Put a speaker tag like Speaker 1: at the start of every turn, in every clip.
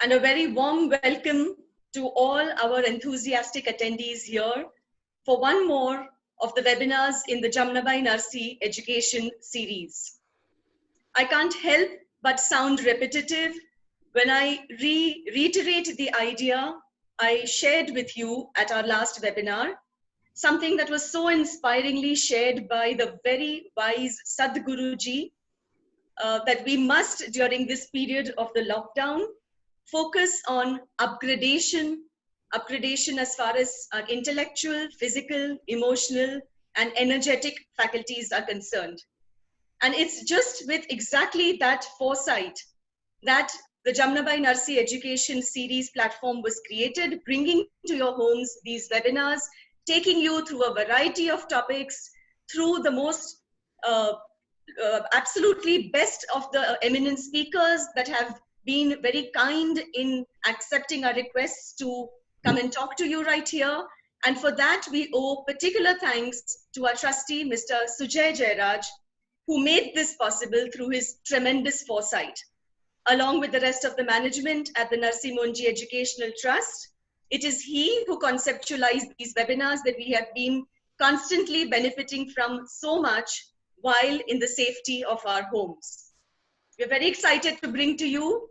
Speaker 1: and a very warm welcome to all our enthusiastic attendees here for one more of the webinars in the Jamnabai Narsee Education Series. I can't help but sound repetitive when I reiterate the idea I shared with you at our last webinar, something that was so inspiringly shared by the very wise Sadhguruji, that we must, during this period of the lockdown, focus on upgradation as far as our intellectual, physical, emotional, and energetic faculties are concerned. And it's just with exactly that foresight that the Jamnabai Narsee Education Series platform was created, bringing to your homes these webinars, taking you through a variety of topics, through the most absolutely best of the eminent speakers that have been very kind in accepting our requests to come and talk to you right here. And for that, we owe particular thanks to our trustee, Mr. Sujay Jairaj, who made this possible through his tremendous foresight. Along with the rest of the management at the Narsee Monji Educational Trust, it is he who conceptualized these webinars that we have been constantly benefiting from so much while in the safety of our homes. We're very excited to bring to you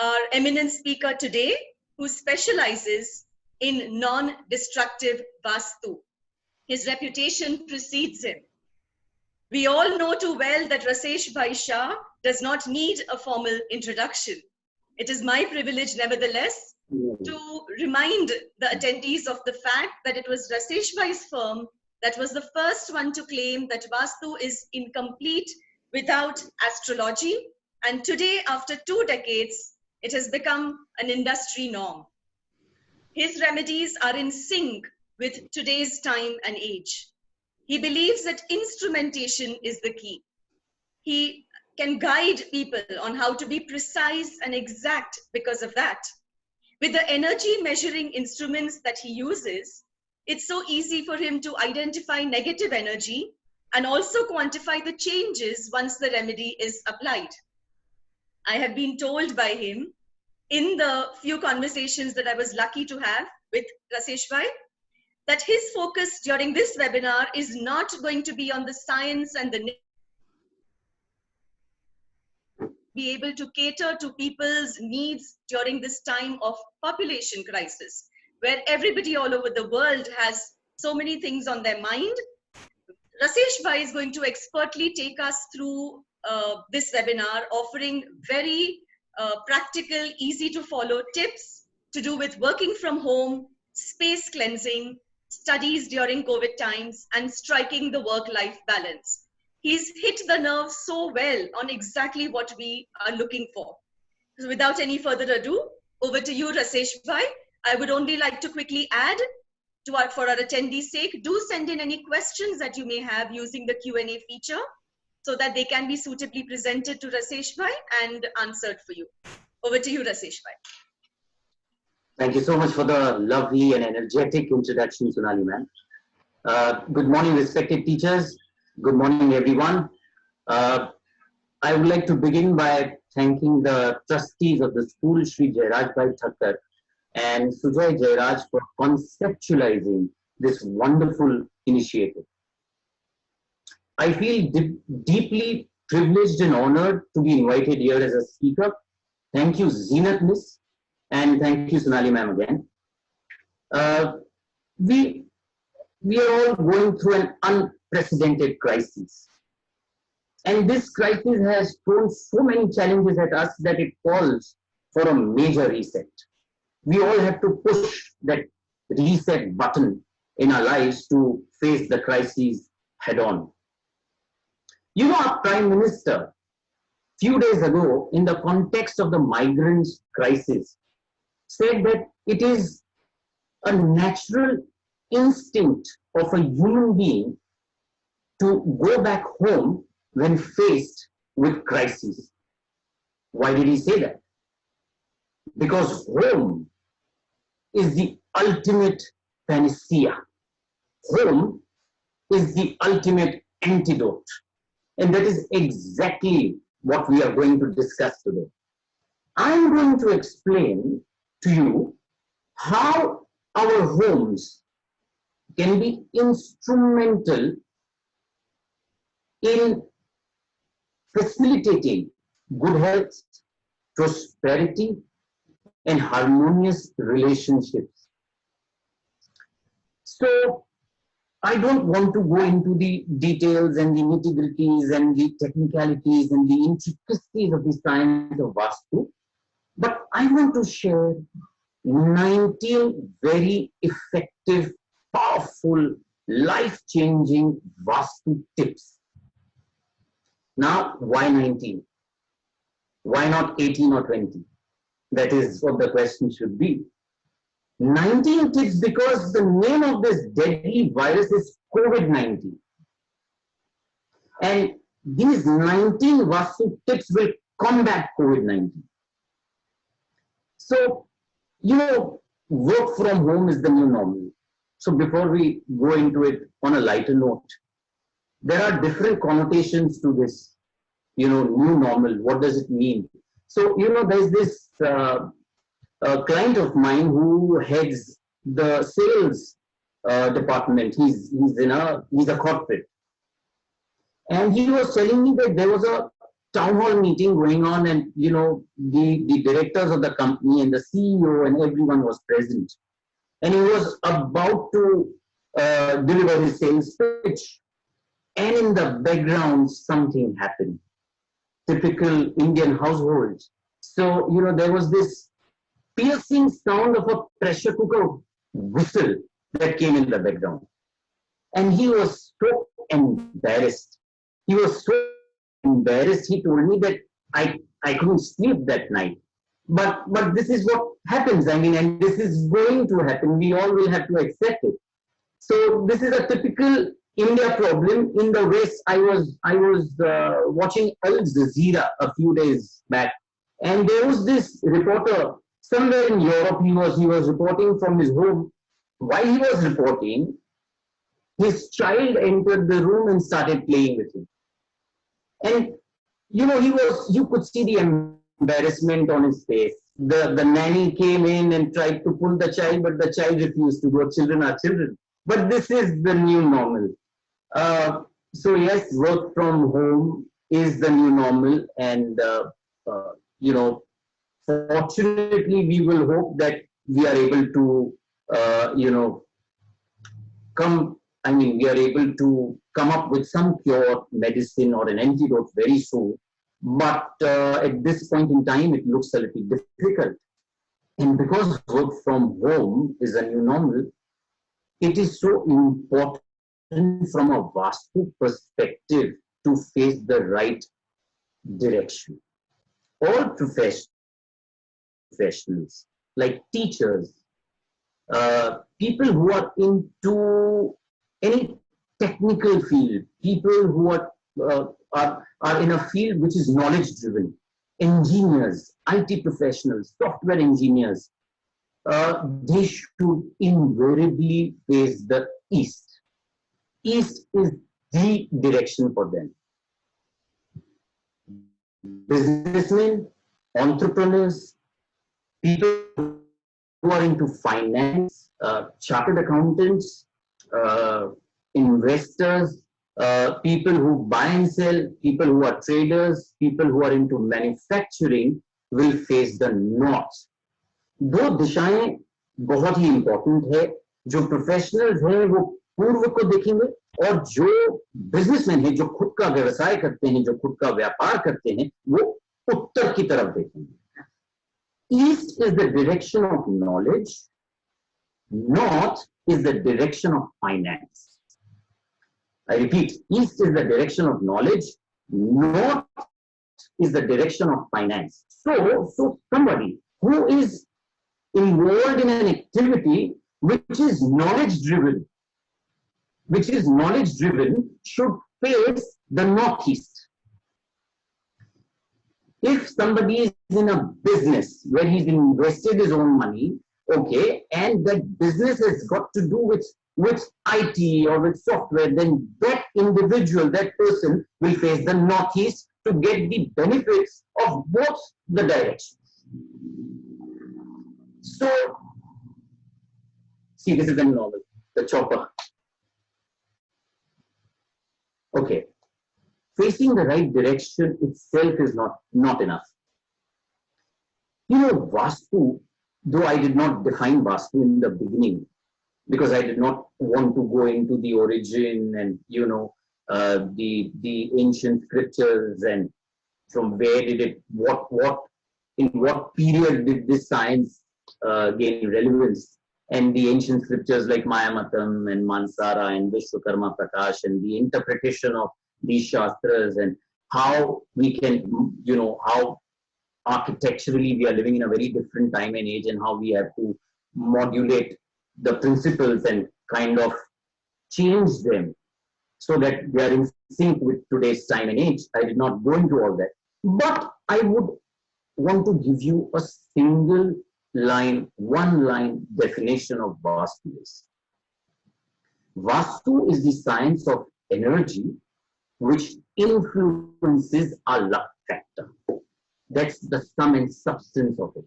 Speaker 1: our eminent speaker today, who specializes in non-destructive Vastu. His reputation precedes him. We all know too well that Rasesh Shah does not need a formal introduction. It is my privilege, nevertheless, to remind the attendees of the fact that it was Rasesh Bhai's firm that was the first one to claim that Vastu is incomplete without astrology. And today, after 2 decades, it has become an industry norm. His remedies are in sync with today's time and age. He believes that instrumentation is the key. He can guide people on how to be precise and exact because of that. With the energy measuring instruments that he uses, it's so easy for him to identify negative energy and also quantify the changes once the remedy is applied. I have been told by him in the few conversations that I was lucky to have with Rasesh Bhai that his focus during this webinar is not going to be on the science and the be able to cater to people's needs during this time of population crisis, where everybody all over the world has so many things on their mind. Rasesh Bhai is going to expertly take us through this webinar, offering very practical, easy to follow tips to do with working from home, space cleansing, studies during COVID times, and striking the work-life balance. He's hit the nerve so well on exactly what we are looking for. So without any further ado, over to you, Rasesh Bhai. I would only like to quickly add to for our attendees' sake, do send in any questions that you may have using the Q&A feature so that they can be suitably presented to Rasesh Bhai and answered for you. Over to you, Rasesh Bhai.
Speaker 2: Thank you so much for the lovely and energetic introduction, Sonali ma'am. Good morning, respected teachers. Good morning, everyone. I would like to begin by thanking the trustees of the school, Shri Jairaj Bhai Thakkar and Sujay Jairaj, for conceptualizing this wonderful initiative. I feel deeply privileged and honored to be invited here as a speaker. Thank you, Zenat Miss, and thank you, Sonali ma'am, again. We are all going through an unprecedented crisis. And this crisis has thrown so many challenges at us that it calls for a major reset. We all have to push that reset button in our lives to face the crises head on. You know, our Prime Minister, few days ago, in the context of the migrants crisis, said that it is a natural instinct of a human being to go back home when faced with crises. Why did he say that? Because home is the ultimate panacea. Home is the ultimate antidote. And that is exactly what we are going to discuss today. I'm going to explain to you how our homes can be instrumental in facilitating good health, prosperity, and harmonious relationships. So, I don't want to go into the details and the nitty-gritties and the technicalities and the intricacies of the science of Vastu, but I want to share 19 very effective, powerful, life-changing Vastu tips. Now, why 19? Why not 18 or 20? That is what the question should be. 19 tips because the name of this deadly virus is COVID-19. And these 19 Vastu tips will combat COVID-19. So, work from home is the new normal. So before we go into it on a lighter note, there are different connotations to this, new normal. What does it mean? So, there's this client of mine who heads the sales department. He's a corporate. And he was telling me that there was a town hall meeting going on, and the directors of the company and the CEO and everyone was present, and he was about to deliver his sales pitch, and in the background something happened. Typical Indian households. So there was this piercing sound of a pressure cooker whistle that came in the background, and he was so embarrassed. He was so embarrassed. He told me that I couldn't sleep that night. But this is what happens. I mean, and this is going to happen. We all will have to accept it. So this is a typical India problem. In the West, I was watching Al Jazeera a few days back, and there was this reporter somewhere in Europe. He was reporting from his home. While he was reporting, his child entered the room and started playing with him. And you could see the embarrassment on his face. The nanny came in and tried to pull the child, but the child refused to go. Children are children. But this is the new normal. So yes, work from home is the new normal, and fortunately, we will hope that we are able to, we are able to come up with some cure, medicine, or an antidote very soon. But at this point in time, it looks a little difficult. And because work from home is a new normal, it is so important from a Vastu perspective to face the right direction. All professionals, like teachers, people who are into any technical field, people who are in a field which is knowledge driven, engineers, IT professionals, software engineers, they should invariably face the east. East is the direction for them. Businessmen, entrepreneurs, people who are into finance, chartered accountants, investors, people who buy and sell, people who are traders, people who are into manufacturing will face the north. दो दिशाएं बहुत ही important है. जो professionals हैं वो पूर्व को देखेंगे, और जो बिजनेसमैन हैं, जो खुद का व्यवसाय करते हैं, जो खुद का व्यापार करते हैं, वो उत्तर की तरफ देखेंगे. East is the direction of knowledge. North is the direction of finance. I repeat, East is the direction of knowledge. North is the direction of finance. So somebody who is involved in an activity which is knowledge driven, should face the northeast. If somebody is in a business where he's invested his own money, okay, and that business has got to do with IT or with software, then that individual, that person will face the northeast to get the benefits of both the directions. So, see, this is the novel, the chopper. Okay, facing the right direction itself is not enough. You know, Vastu, though I did not define Vastu in the beginning, because I did not want to go into the origin and, you know, the ancient scriptures and from where did it, in what period did this science gain relevance, and the ancient scriptures like Mayamatam and Mansara and Vishwakarma Prakash and the interpretation of these shastras and how we can, you know, how architecturally we are living in a very different time and age and how we have to modulate the principles and kind of change them so that they are in sync with today's time and age. I did not go into all that. But I would want to give you a single line, one line definition of Vastu. Vastu is the science of energy which influences our luck factor. That's the sum and substance of it.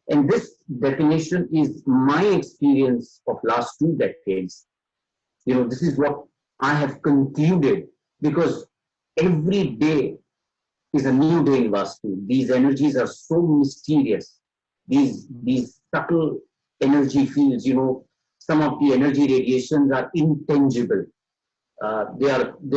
Speaker 2: And this definition is my experience of last 2 decades. You know, this is what I have concluded, because every day is a new day in Vastu. These energies are so mysterious. These subtle energy fields, you know, some of the energy radiations are intangible. They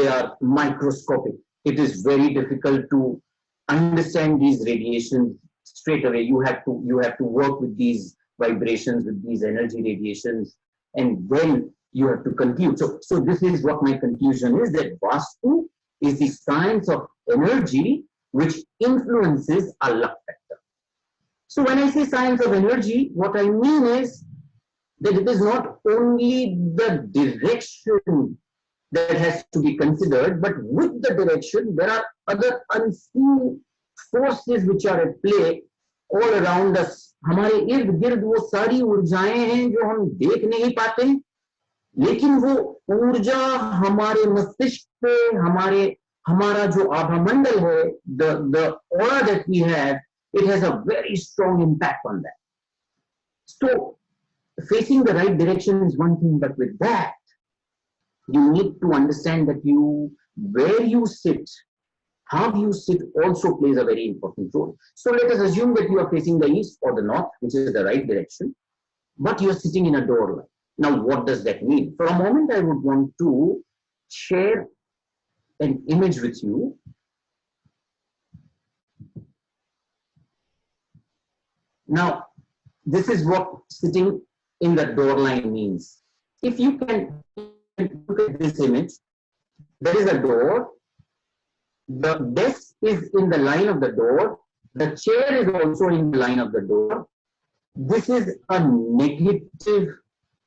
Speaker 2: are microscopic. It is very difficult to understand these radiations straight away. You have to work with these vibrations, with these energy radiations, and then you have to conclude. So this is what my conclusion is, that Vastu is the science of energy which influences our luck factor. So when I say science of energy, what I mean is that it is not only the direction that has to be considered, but with the direction, there are other unseen forces which are at play all around us. हमारे इर्द गिर्द वो सारी ऊर्जाएं हैं जो हम देख नहीं पाते, लेकिन वो ऊर्जा हमारे मस्तिष्क पे, हमारा जो आभामंडल है, the aura that we have, it has a very strong impact on that. So facing the right direction is one thing, but with that, you need to understand that where you sit, how you sit also plays a very important role. So let us assume that you are facing the east or the north, which is the right direction, but you are sitting in a doorway. Now, what does that mean? For a moment, I would want to share an image with you. Now, this is what sitting in the door line means. If you can look at this image, there is a door, the desk is in the line of the door, the chair is also in the line of the door. This is a negative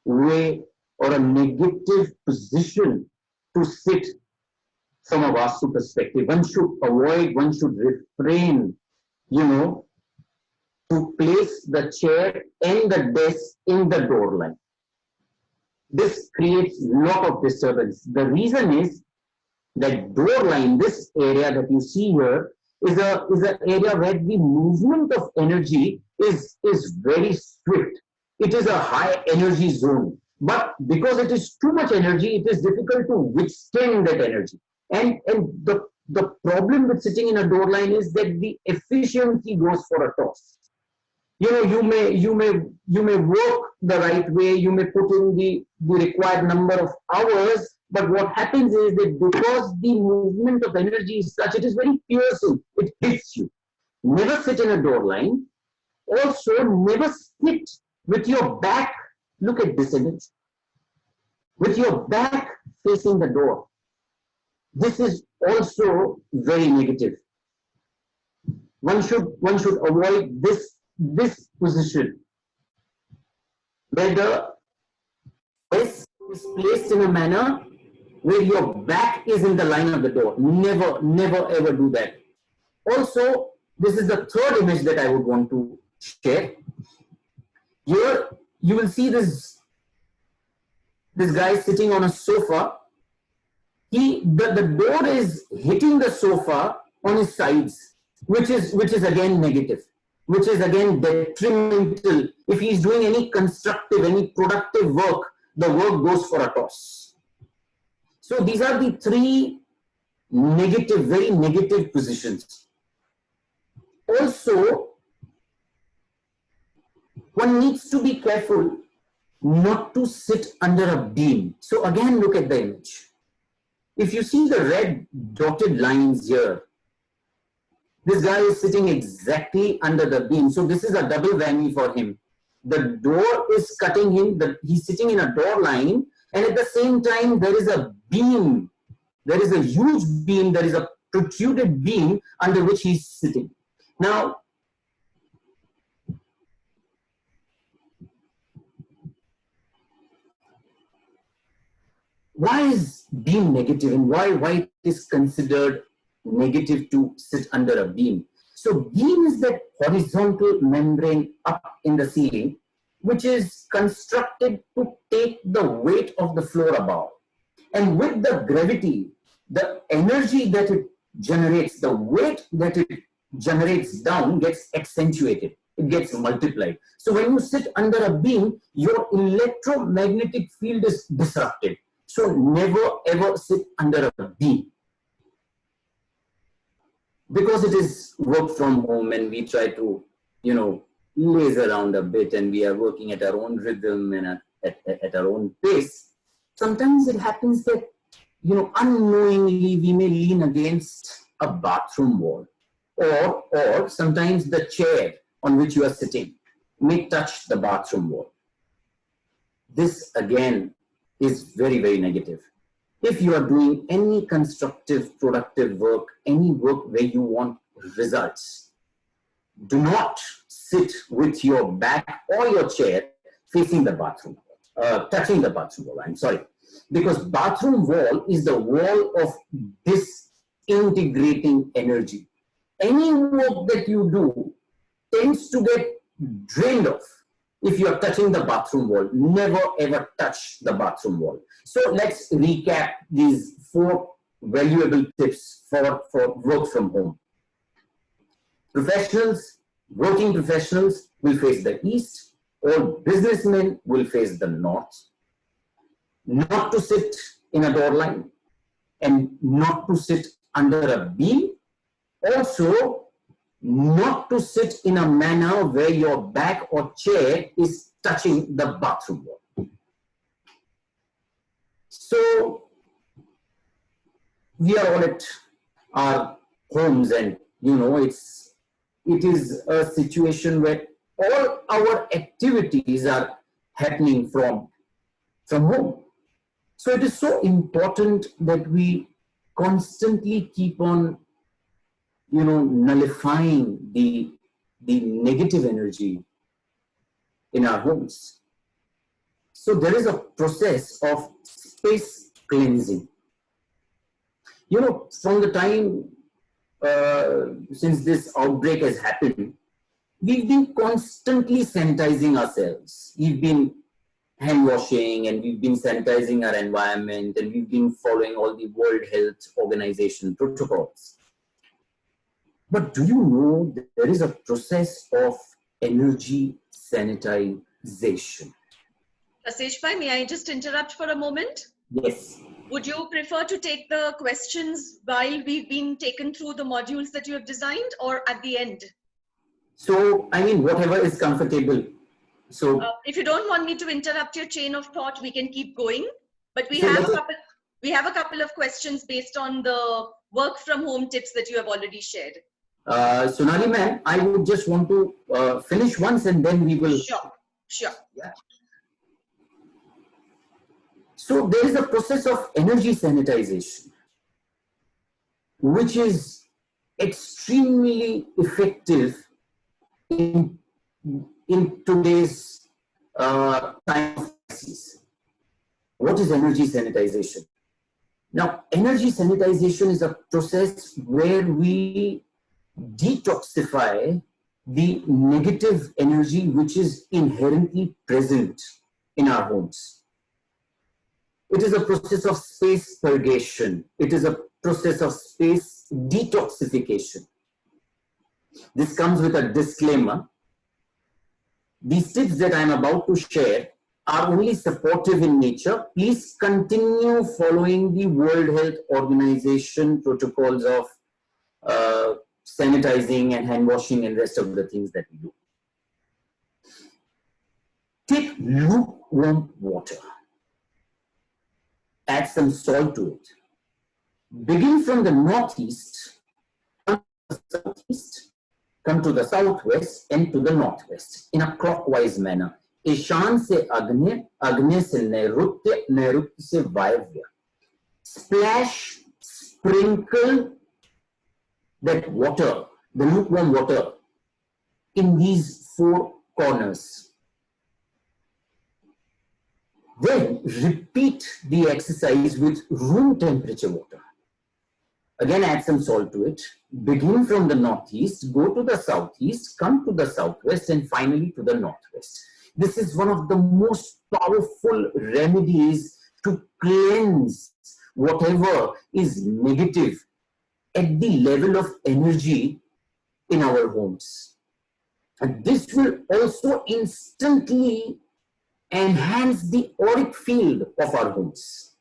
Speaker 2: way or a negative position to sit from a Vastu perspective. One should avoid, one should refrain, you know, to place the chair and the desk in the door line. This creates a lot of disturbance. The reason is that door line, this area that you see here, is an area where the movement of energy is very swift. It is a high energy zone. But because it is too much energy, it is difficult to withstand that energy. And the problem with sitting in a door line is that the efficiency goes for a toss. You know, you may work the right way, you may put in the required number of hours, but what happens is that because the movement of energy is such, it is very piercing, it hits you. Never sit in a door line. Also, never sit with your back, look at this image, with your back facing the door. This is also very negative. One should avoid this position where the desk is placed in a manner where your back is in the line of the door. Never ever do that. Also, this is the third image that I would want to share. Here you will see this guy sitting on a sofa. The door is hitting the sofa on his sides, which is again negative. which is again detrimental. If he is doing any constructive, any productive work, the work goes for a toss. So these are the three negative, very negative positions. Also, one needs to be careful not to sit under a beam. So again, look at the image. If you see the red dotted lines here, this guy is sitting exactly under the beam. So this is a double whammy for him. The door is cutting him, he's sitting in a door line, and at the same time there is a beam. There is a huge beam, there is a protruded beam under which he's sitting. Now, why is beam negative, and why it is considered negative to sit under a beam? So beam is that horizontal membrane up in the ceiling, which is constructed to take the weight of the floor above. And with the gravity, the energy that it generates, the weight that it generates down gets accentuated. It gets multiplied. So when you sit under a beam, your electromagnetic field is disrupted. So never ever sit under a beam. Because it is work from home and we try to, laze around a bit, and we are working at our own rhythm and at our own pace. Sometimes it happens that, unknowingly we may lean against a bathroom wall, or sometimes the chair on which you are sitting may touch the bathroom wall. This again is very, very negative. If you are doing any constructive, productive work, any work where you want results, do not sit with your back or your chair facing the bathroom, touching the bathroom wall, I'm sorry. Because bathroom wall is the wall of disintegrating energy. Any work that you do tends to get drained off if you are touching the bathroom wall. Never ever touch the bathroom wall. So let's recap these 4 valuable tips for work from home. Working professionals will face the east, or businessmen will face the north. Not to sit in a door line, and not to sit under a beam. Also, not to sit in a manner where your back or chair is touching the bathroom wall. So, we are all at our homes, and it is a situation where all our activities are happening from home. So it is so important that we constantly keep on nullifying the negative energy in our homes. So there is a process of space cleansing. From the time since this outbreak has happened, we've been constantly sanitizing ourselves. We've been hand washing, and we've been sanitizing our environment, and we've been following all the World Health Organization protocols. But do you know that there is a process of energy sanitization?
Speaker 1: Rasesh bhai, may I just interrupt for a moment?
Speaker 2: Yes.
Speaker 1: Would you prefer to take the questions while we've been taken through the modules that you have designed, or at the end?
Speaker 2: So, whatever is comfortable. So,
Speaker 1: if you don't want me to interrupt your chain of thought, we can keep going. But we have a couple of questions based on the work from home tips that you have already shared.
Speaker 2: Sonali ma'am, I would just want to finish once, and then we will.
Speaker 1: Sure.
Speaker 2: Yeah. So there is a process of energy sanitization, which is extremely effective in today's time of crisis. What is energy sanitization? Now, energy sanitization is a process where we detoxify the negative energy which is inherently present in our homes. It is a process of space purgation. It is a process of space detoxification. This comes with a disclaimer. These tips that I am about to share are only supportive in nature. Please continue following the World Health Organization protocols of sanitizing and hand washing and rest of the things that we do. Take lukewarm water. Add some salt to it. Begin from the northeast, come to the southeast, come to the southwest and to the northwest in a clockwise manner. Ishan से अग्नि, अग्नि से नैऋत्य, नैऋत्य से वायव्य. Splash, sprinkle that water, the lukewarm water, in these four corners. Then repeat the exercise with room temperature water. Again, add some salt to it. Begin from the northeast, go to the southeast, come to the southwest, and finally to the northwest. This is one of the most powerful remedies to cleanse whatever is negative at the level of energy in our homes. And this will also instantly enhance the auric field of our homes.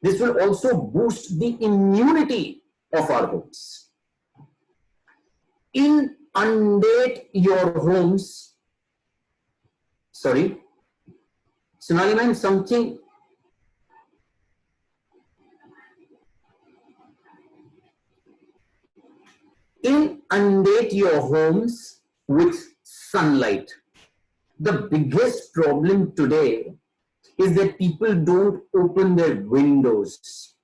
Speaker 2: This will also boost the immunity of our homes. Inundate your homes. Sorry, Sonali ma'am, something. Inundate your homes with sunlight. The biggest problem today is that people don't open their windows.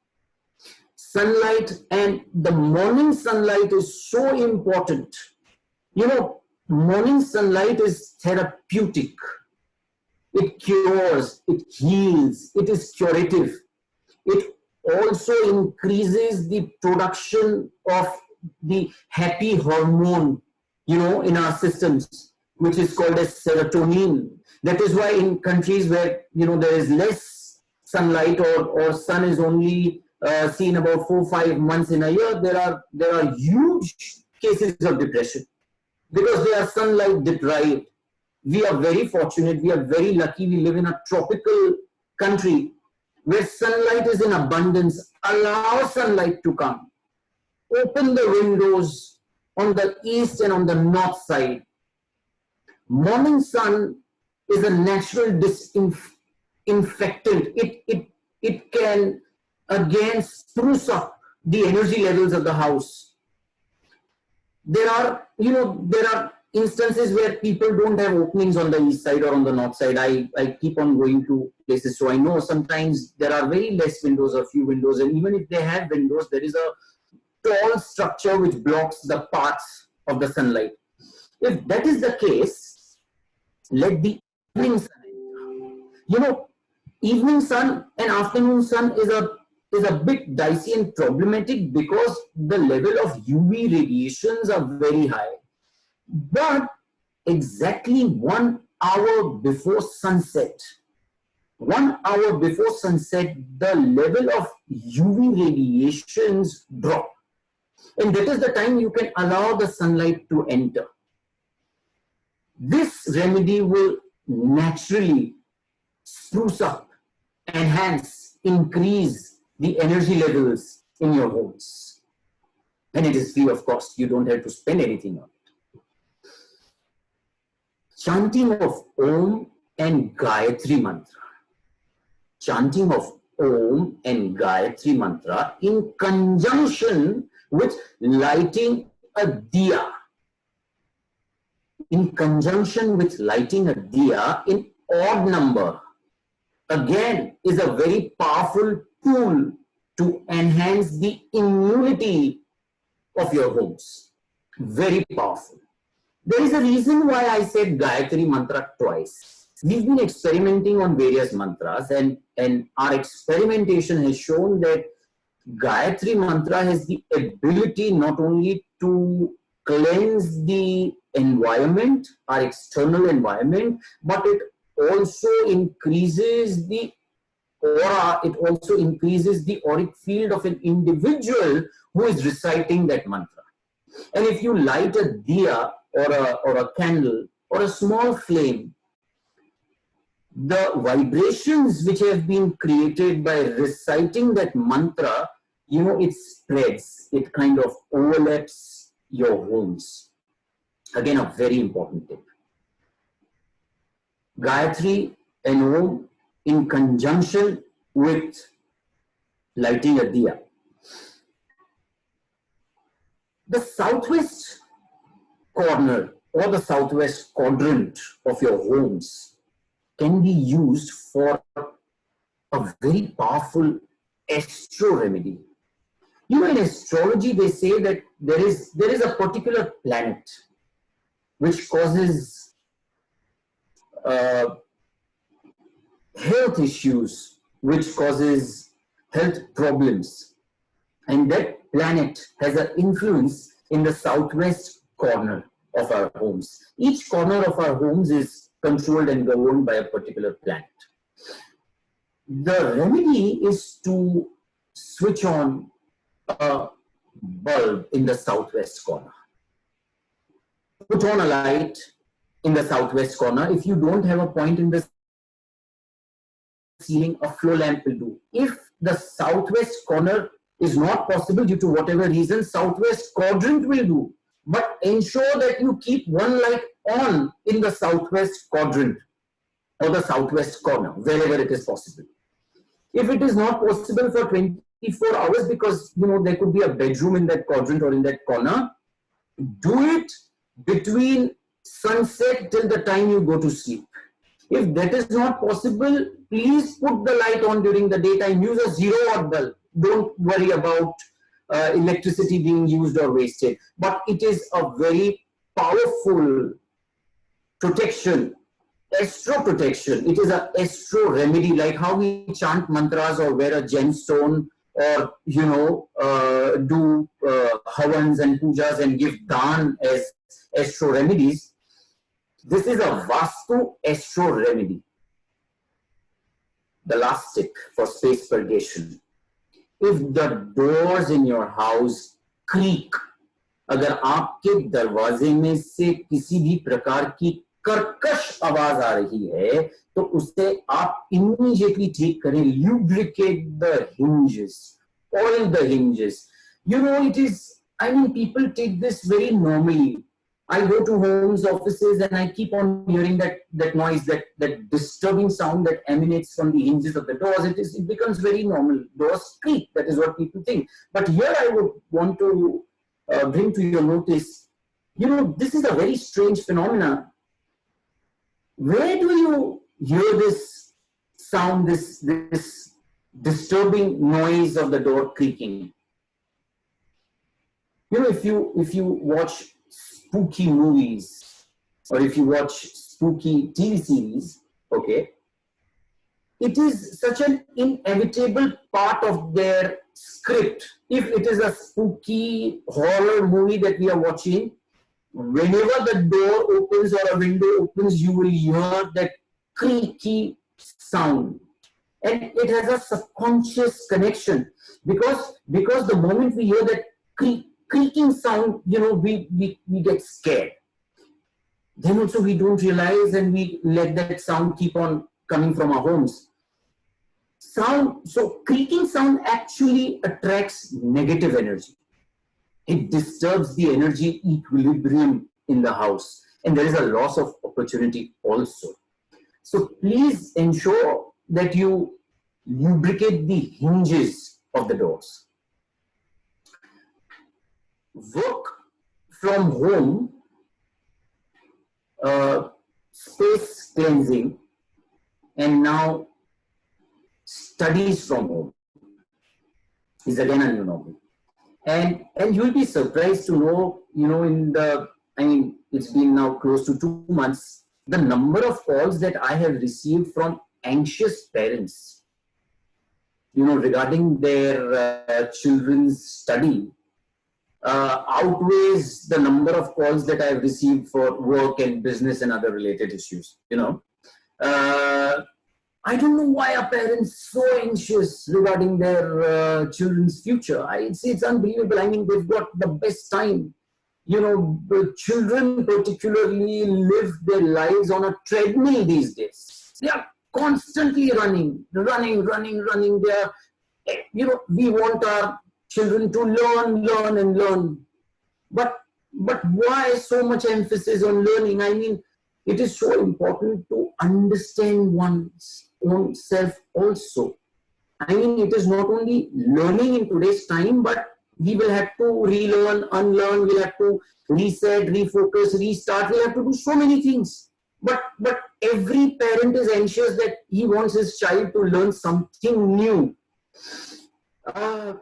Speaker 2: Sunlight, and the morning sunlight is so important. You know, morning sunlight is therapeutic. It cures, it heals, it is curative. It also increases the production of the happy hormone, you know, in our systems, which is called as serotonin. That is why in countries where, you know, there is less sunlight or sun is only seen about 4 or 5 months in a year, there are huge cases of depression because they are sunlight deprived. We are very fortunate, we are very lucky, we live in a tropical country where sunlight is in abundance. Allow sunlight to come. Open the windows on the east and on the north side. Morning sun is a natural disinfectant. It can again spruce up the energy levels of the house. There are instances where people don't have openings on the east side or on the north side. I keep on going to places, so I know sometimes there are very less windows or few windows, and even if they have windows, there is a tall structure which blocks the path of the sunlight. If that is the case, let the evening sun enter. You know, evening sun and afternoon sun is a bit dicey and problematic because the level of UV radiations are very high. But exactly 1 hour before sunset, 1 hour before sunset, the level of UV radiations drop. And that is the time you can allow the sunlight to enter. This remedy will naturally spruce up, enhance, increase the energy levels in your homes. And it is free of cost. You don't have to spend anything on it. Chanting of Om and Gayatri Mantra. Chanting of Om and Gayatri Mantra in conjunction with lighting a diya. In conjunction with lighting a diya in odd number, again, is a very powerful tool to enhance the immunity of your homes. Very powerful. There is a reason why I said Gayatri Mantra twice. We've been experimenting on various mantras, and our experimentation has shown that Gayatri Mantra has the ability not only to cleanse the environment, our external environment, but it also increases the aura, it also increases the auric field of an individual who is reciting that mantra. And if you light a diya or a candle or a small flame, the vibrations which have been created by reciting that mantra, it spreads, it kind of overlaps your homes. Again, a very important tip. Gayatri and Om in conjunction with lighting a diya. The southwest corner or the southwest quadrant of your homes can be used for a very powerful astro remedy. In astrology, they say that there is a particular planet which causes health issues, which causes health problems, and that planet has an influence in the southwest corner of our homes. Each corner of our homes is controlled and governed by a particular planet. The remedy is to switch on a bulb in the southwest corner. Put on a light in the southwest corner. If you don't have a point in the ceiling, a floor lamp will do. If the southwest corner is not possible due to whatever reason, southwest quadrant will do. But ensure that you keep one light on in the southwest quadrant or the southwest corner, wherever it is possible. If it is not possible for 24 hours because there could be a bedroom in that quadrant or in that corner, do it between sunset till the time you go to sleep. If that is not possible, please put the light on during the daytime. Use a 0-watt bulb. Don't worry about electricity being used or wasted. But it is a very powerful protection, astro protection. It is an astro remedy, like how we chant mantras or wear a gemstone or do havans and pujas and give dhan as astro remedies. This is a Vastu astro remedy. The last tip for space purgation. If the doors in your house creak, अगर आपके दरवाजे में से किसी भी प्रकार की कर्कश आवाज आ रही है, तो उसे आप immediately ठीक करें. Lubricate the hinges, oil the hinges. People take this very normally. I go to homes, offices, and I keep on hearing that noise, that disturbing sound that emanates from the hinges of the doors. It becomes very normal. Doors creak. That is what people think. But here I would want to bring to your notice, this is a very strange phenomena. Where do you hear this sound, this disturbing noise of the door creaking? If you watch spooky movies or if you watch spooky TV series, okay, it is such an inevitable part of their script. If it is a spooky horror movie that we are watching, whenever the door opens or a window opens, you will hear that creaky sound. And it has a subconscious connection because the moment we hear that creaking sound, we get scared. Then also we don't realize and we let that sound keep on coming from our homes. So creaking sound actually attracts negative energy. It disturbs the energy equilibrium in the house, and there is a loss of opportunity also. So please ensure that you lubricate the hinges of the doors. Work from home, space cleansing, and now studies from home is again a new normal. And you'll be surprised to know, it's been now close to 2 months, the number of calls that I have received from anxious parents, regarding their children's study, outweighs the number of calls that I've received for work and business and other related issues. I don't know why are parents so anxious regarding their children's future. It's unbelievable. They've got the best time. the children particularly live their lives on a treadmill these days. They are constantly running. They are, we want our children to learn and learn. But why so much emphasis on learning? I mean, it is so important to understand one's own self also. I mean, it is not only learning in today's time, but we will have to relearn, unlearn, we'll have to reset, refocus, restart, we'll have to do so many things. But every parent is anxious that he wants his child to learn something new. There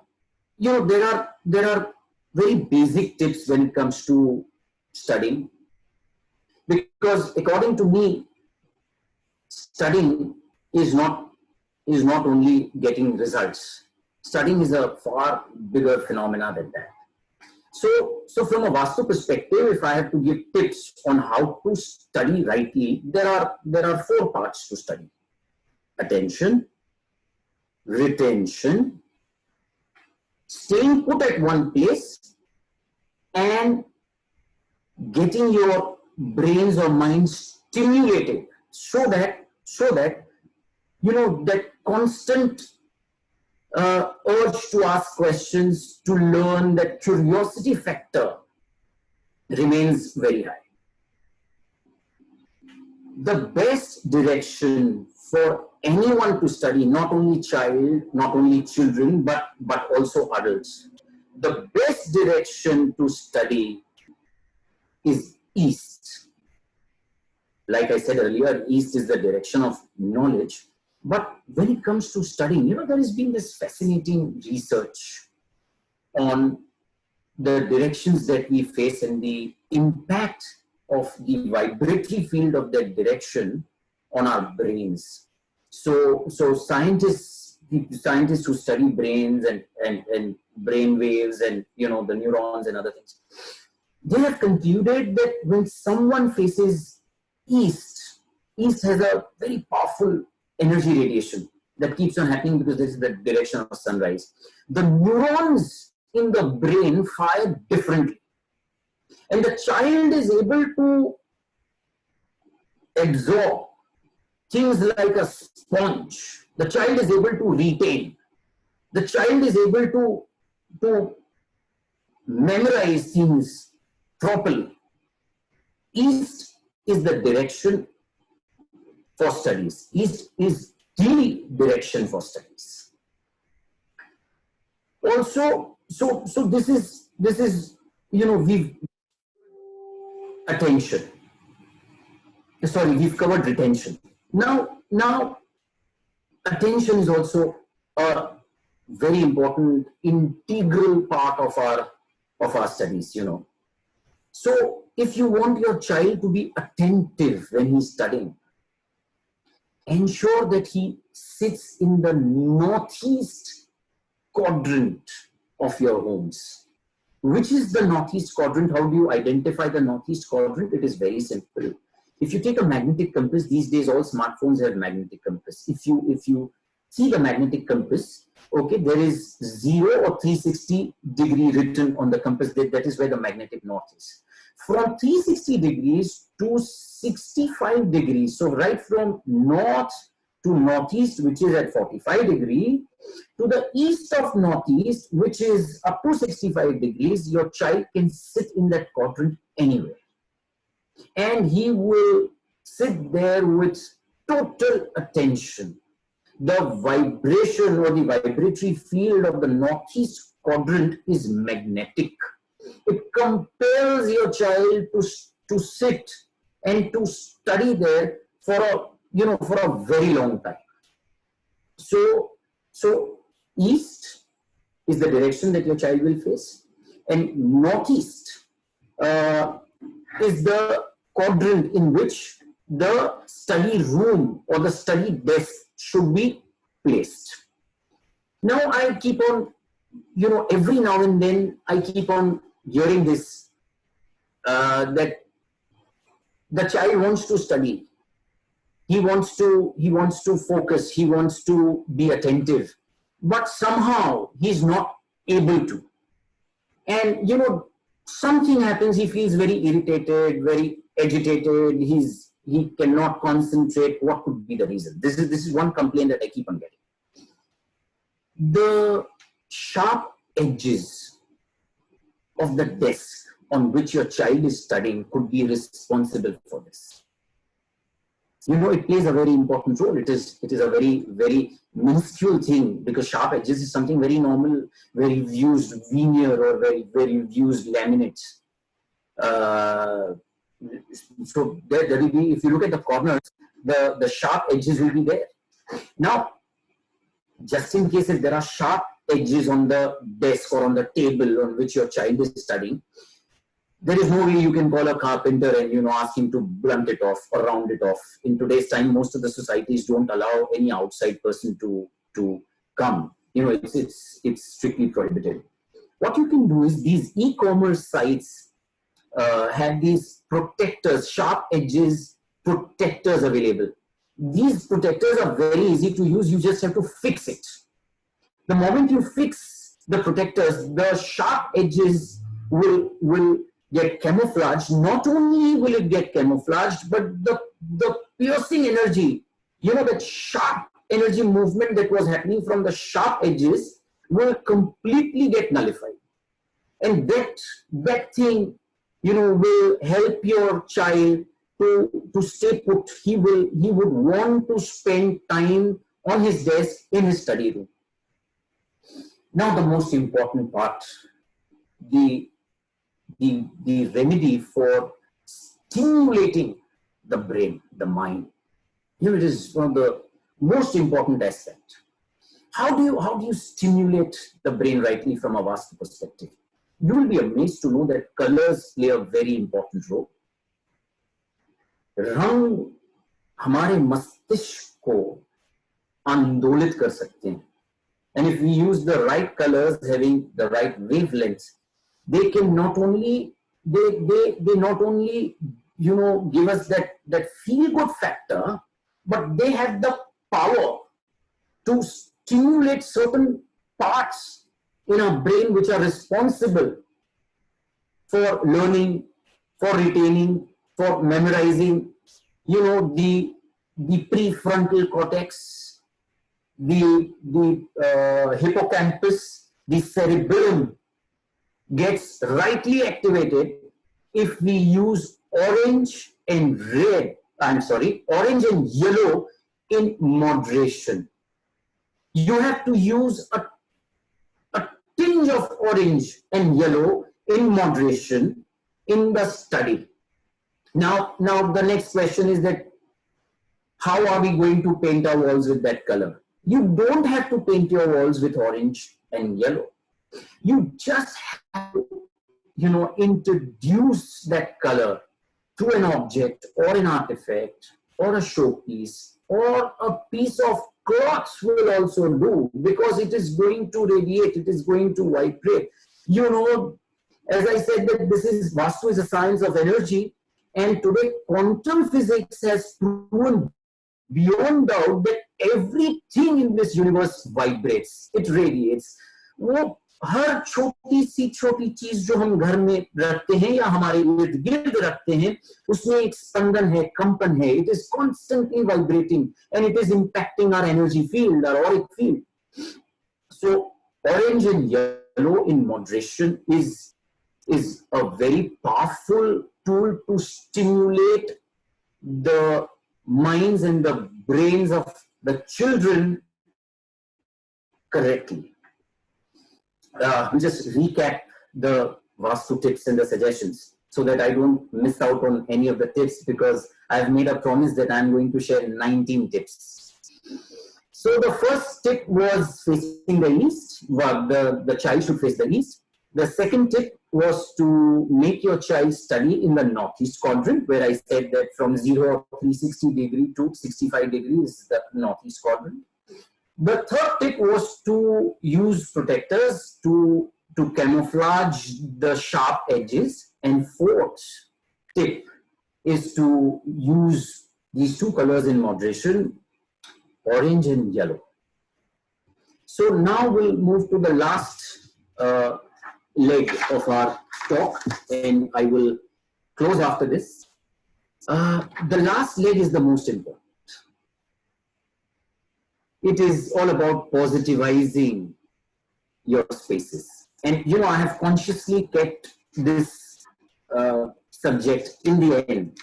Speaker 2: are very basic tips when it comes to studying. Because according to me, studying is not only getting results. Studying is a far bigger phenomena than that. So from a Vastu perspective, if I have to give tips on how to study rightly, there are 4 parts to study: attention, retention, staying put at one place, and getting your brains or minds stimulated so that that constant urge to ask questions, to learn, that curiosity factor remains very high. The best direction for anyone to study, not only children, but also adults, the best direction to study is East. Like I said earlier, East is the direction of knowledge. But when it comes to studying, there has been this fascinating research on the directions that we face and the impact of the vibratory field of that direction on our brains. So scientists who study brains and brain waves and the neurons and other things, they have concluded that when someone faces East has a very powerful energy radiation that keeps on happening because this is the direction of sunrise. The neurons in the brain fire differently. And the child is able to absorb things like a sponge. The child is able to retain. The child is able to memorize things properly. East is the direction for studies. East is the direction for studies. Also, so this is we've attention. Sorry, we've covered retention. Now attention is also a very important integral part of our studies. So if you want your child to be attentive when he's studying, ensure that he sits in the northeast quadrant of your homes. Which is the northeast quadrant? How do you identify the northeast quadrant? It is very simple. If you take a magnetic compass, these days all smartphones have magnetic compass. If you see the magnetic compass, okay, there is 0 or 360 degree written on the compass. That is where the magnetic north is. From 360 degrees to 65 degrees, so right from north to northeast, which is at 45 degrees, to the east of northeast, which is up to 65 degrees, your child can sit in that quadrant anywhere. And he will sit there with total attention. The vibration or the vibratory field of the northeast quadrant is magnetic. It compels your child to sit and to study there for a very long time. So east is the direction that your child will face, and northeast is the quadrant in which the study room or the study desk should be placed. Now I keep on, every now and then I keep on hearing this, that the child wants to study. He wants to focus. He wants to be attentive, but somehow he's not able to. And something happens, he feels very irritated, very agitated, he cannot concentrate. What could be the reason? This is one complaint that I keep on getting. The sharp edges of the desk on which your child is studying could be responsible for this. You know, it plays a very important role. It is a very, very minuscule thing, because sharp edges is something very normal, where you've used veneer or where you've used laminates. So there will be, if you look at the corners, the sharp edges will be there. Now, just in case if there are sharp edges on the desk or on the table on which your child is studying, there is no way you can call a carpenter and, you know, ask him to blunt it off or round it off. In today's time, most of the societies don't allow any outside person to come. You know, it's strictly prohibited. What you can do is, these e-commerce sites have these protectors, sharp edges protectors available. These protectors are very easy to use. You just have to fix it. The moment you fix the protectors, the sharp edges will get camouflaged. Not only will it get camouflaged, but the piercing energy, you know, that sharp energy movement that was happening from the sharp edges will completely get nullified. And that thing, you know, will help your child to stay put. He would want to spend time on his desk in his study room. Now, the most important part, the remedy for stimulating the brain, the mind. You know, it is one of the most important aspects. How do you stimulate the brain rightly from a Vastu perspective? You will be amazed to know that colors play a very important role. रंग हमारे मस्तिष्क को आंदोलित कर सकते हैं. And if we use the right colors, having the right wavelengths, they can not only you know, give us that feel good factor, but they have the power to stimulate certain parts in our brain which are responsible for learning, for retaining, for memorizing. You know, the prefrontal cortex, the hippocampus, the cerebellum gets rightly activated if we use orange and yellow in moderation. You have to use a tinge of orange and yellow in moderation in the study. Now the next question is that how are we going to paint our walls with that color? You don't have to paint your walls with orange and yellow. You just have to, you know, introduce that color to an object or an artifact or a showpiece, or a piece of cloth will also do, because it is going to radiate, it is going to vibrate. You know, as I said, that this is Vastu is a science of energy, and today quantum physics has proven beyond doubt that everything in this universe vibrates, it radiates. वो हर छोटी सी चीज जो हम घर में रखते हैं या हमारे इर्द गिर्द रखते हैं, उसमें एक स्पंदन है, कंपन है. It is constantly vibrating and it is impacting our energy field, our auric field. So orange and yellow in moderation is a very powerful tool to stimulate the minds and the brains of the children correctly. We just recap the Vastu tips and the suggestions so that I don't miss out on any of the tips, because I've made a promise that I'm going to share 19 tips. So the first tip was facing the east. Well, the child should face the east. The second tip was to make your child study in the northeast quadrant, where I said that from 0 or 360 degree to 65 degrees is the northeast quadrant. The third tip was to use protectors to camouflage the sharp edges. And fourth tip is to use these two colors in moderation, orange and yellow. So now we'll move to the last leg of our talk, and I will close after this. The last leg is the most important. It is all about positivizing your spaces. And I have consciously kept this subject in the end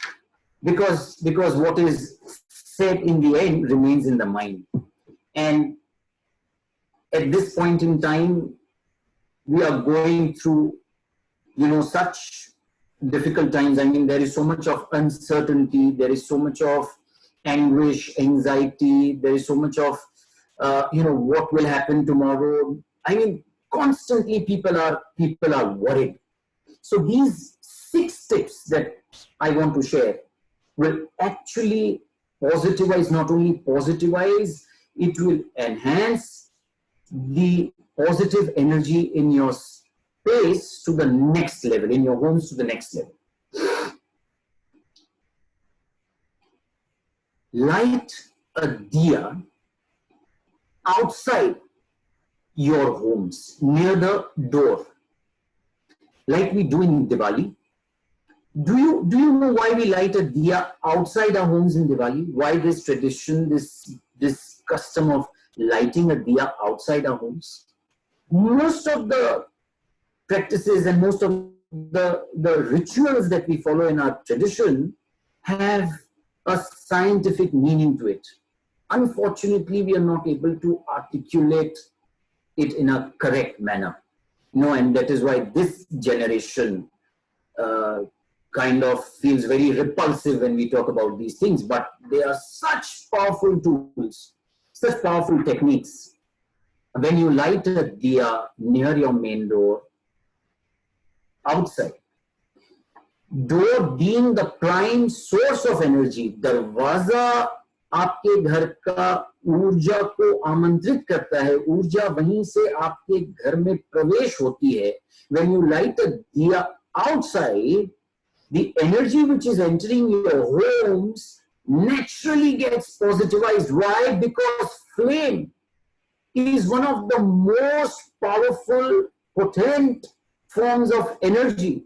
Speaker 2: because what is said in the end remains in the mind. And at this point in time, we are going through, such difficult times. I mean, there is so much of uncertainty, there is so much of anguish, anxiety, there is so much of, what will happen tomorrow. I mean, constantly people are worried. So these 6 tips that I want to share will actually positivize, not only positivize, it will enhance the positive energy in your space to the next level, in your homes to the next level. Light a diya outside your homes, near the door, like we do in Diwali. Do you know why we light a diya outside our homes in Diwali? Why this tradition, this custom of lighting a diya outside our homes? Most of the practices and most of the rituals that we follow in our tradition have a scientific meaning to it. Unfortunately, we are not able to articulate it in a correct manner. And that is why this generation kind of feels very repulsive when we talk about these things, but they are such powerful tools, such powerful techniques. When you light a diya near your main door, outside, door being the prime source of energy, दरवाजा आपके घर का ऊर्जा को आमंत्रित करता है, ऊर्जा वहीं से आपके घर में प्रवेश होती है. When you light a diya outside, the energy which is entering your homes naturally gets positivized. Why? Because flame is one of the most powerful, potent forms of energy.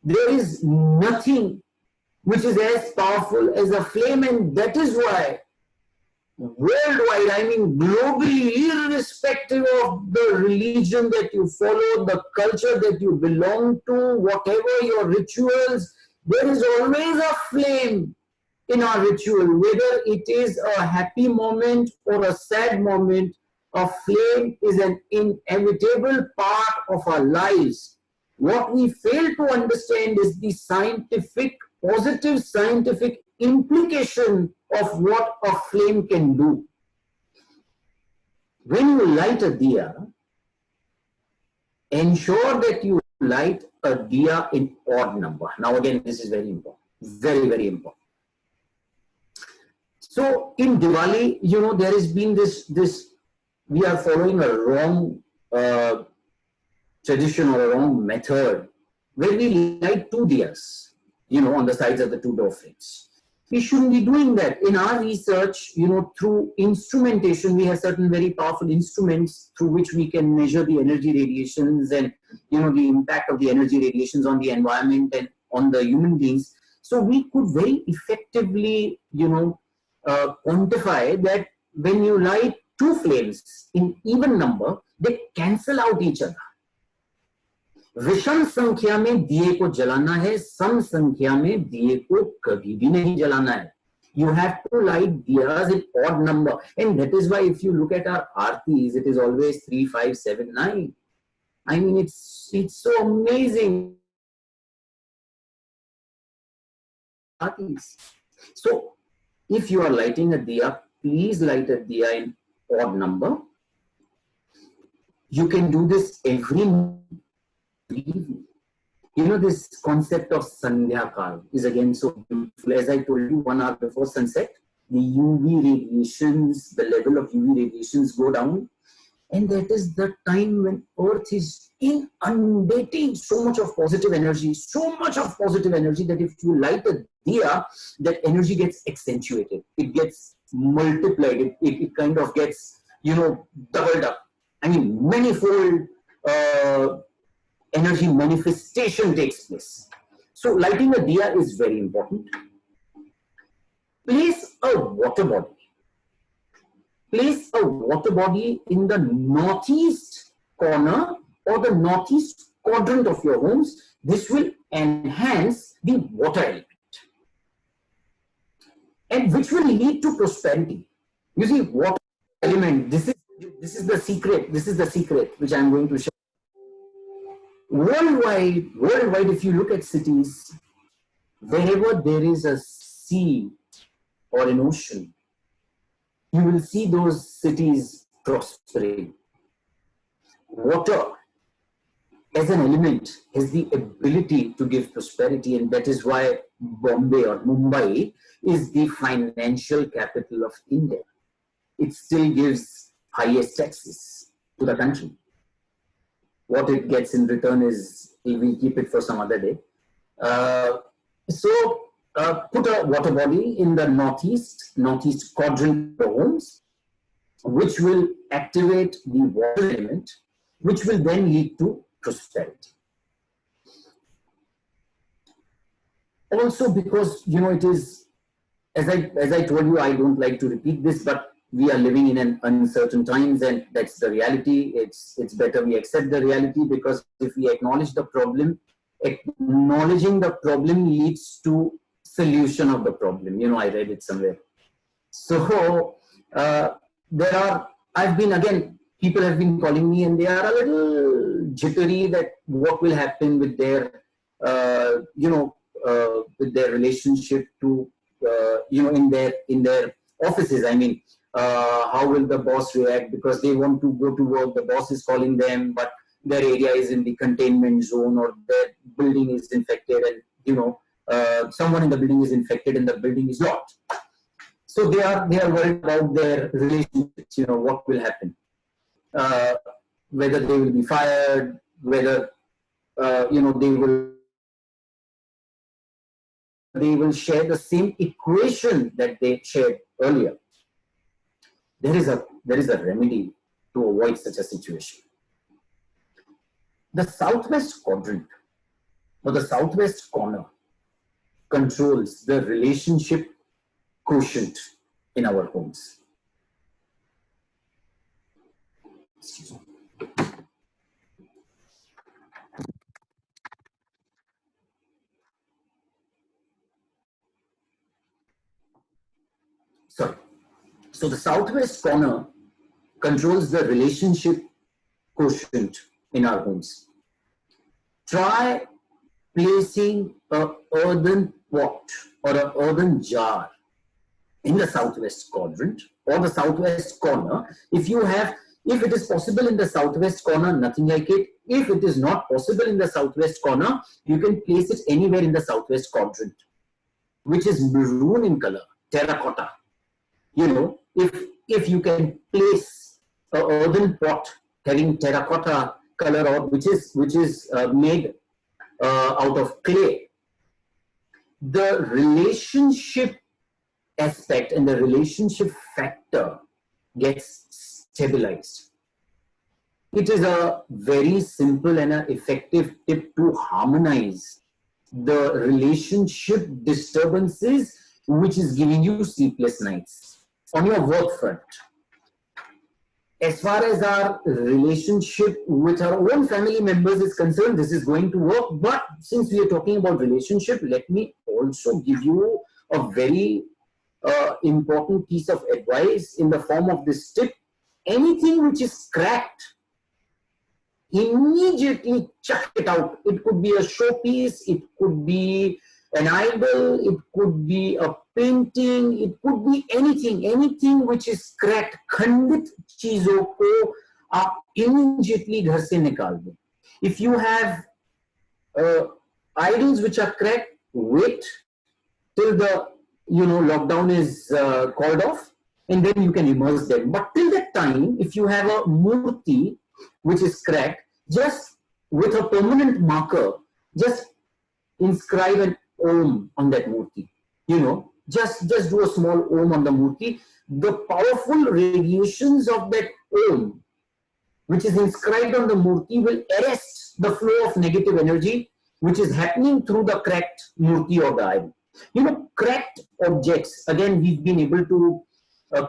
Speaker 2: There is nothing which is as powerful as a flame, and that is why worldwide, I mean globally, irrespective of the religion that you follow, the culture that you belong to, whatever your rituals, there is always a flame in our ritual. Whether it is a happy moment or a sad moment, a flame is an inevitable part of our lives. What we fail to understand is the positive scientific implication of what a flame can do. When you light a diya, ensure that you light a diya in odd number. Now again, this is very important, very, very important. So in Diwali, there has been this we are following a wrong tradition or a wrong method where we light 2 diyas, on the sides of the 2 door frames. We shouldn't be doing that. In our research, through instrumentation, we have certain very powerful instruments through which we can measure the energy radiations and, the impact of the energy radiations on the environment and on the human beings. So we could very effectively, quantify that when you light 2 flames in even number, they cancel out each other. विषम संख्या में दिए को जलाना है, सम संख्या में दिए को कभी भी नहीं जलाना है. You have to light diyas in odd number, and that is why if you look at our aartis, it is always 3, 5, 7, 9. I mean, it's so amazing. Aartis. So if you are lighting a diya, please light a diya in odd number. You can do this every evening. This concept of Sandhya Kal is again so beautiful. As I told you, 1 hour before sunset, the UV radiations, the level of UV radiations go down, and that is the time when Earth is inundating so much of positive energy that if you light a diya, that energy gets accentuated, it gets multiplied, it kind of gets, doubled up. I mean, manifold energy manifestation takes place. So lighting a diya is very important. Place a water body. Place a water body in the northeast corner or the northeast quadrant of your homes. This will enhance the water element, and which will lead to prosperity. You see, water element, this is the secret. This is the secret which I am going to share. Worldwide, if you look at cities, wherever there is a sea or an ocean, you will see those cities prospering. Water as an element has the ability to give prosperity, and that is why Bombay or Mumbai is the financial capital of India. It still gives highest taxes to the country. What it gets in return is, we'll keep it for some other day. Put a water body in the northeast quadrant of homes, which will activate the water element, which will then lead to prosperity. Also, because it is, as I told you, I don't like to repeat this, but we are living in an uncertain times, and that's the reality. It's better we accept the reality, because if we acknowledge the problem, acknowledging the problem leads to solution of the problem. I read it somewhere. So people have been calling me, and they are a little jittery that what will happen with their with their relationship to in their offices. I mean, how will the boss react, because they want to go to work, the boss is calling them, but their area is in the containment zone, or their building is infected, and someone in the building is infected and the building is locked. So they are worried about their relationships. What will happen, whether they will be fired, whether they will share the same equation that they shared earlier. There is a remedy to avoid such a situation. The southwest quadrant or the southwest corner controls the relationship quotient in our homes. Excuse me. Sorry. So the southwest corner controls the relationship quotient in our homes. Try placing an earthen pot or an earthen jar in the southwest quadrant or the southwest corner. If it is possible in the southwest corner, nothing like it. If it is not possible in the southwest corner, you can place it anywhere in the southwest quadrant, which is maroon in color, terracotta. If you can place an earthen pot having terracotta color, or which is made out of clay, the relationship aspect and the relationship factor gets stabilized. It is a very simple and an effective tip to harmonize the relationship disturbances which is giving you sleepless nights on your work front. As far as our relationship with our own family members is concerned, this is going to work. But since we are talking about relationship, let me also give you a very important piece of advice in the form of this tip. Anything which is cracked, immediately chuck it out. It could be a showpiece, it could be an idol, it could be a painting, it could be anything which is cracked. खंडित चीजों को आप immediately घर से निकाल दो. If you have idols which are cracked, wait till the lockdown is called off, and then you can immerse them. But till that time, if you have a murti which is cracked, just with a permanent marker, just inscribe an Om on that murti. Just do a small Om on the murti. The powerful radiations of that Om which is inscribed on the murti will arrest the flow of negative energy which is happening through the cracked murti or the idol. You know, cracked objects, again, we've been able to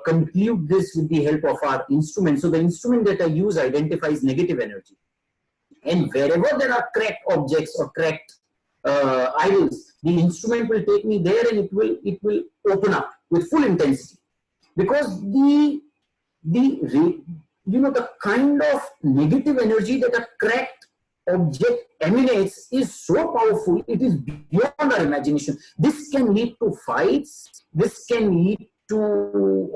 Speaker 2: conclude this with the help of our instrument. So the instrument that I use identifies negative energy. And wherever there are cracked objects or cracked idols, the instrument will take me there and it will open up with full intensity. Because the kind of negative energy that a cracked object emanates is so powerful, it is beyond our imagination. This can lead to fights, this can lead to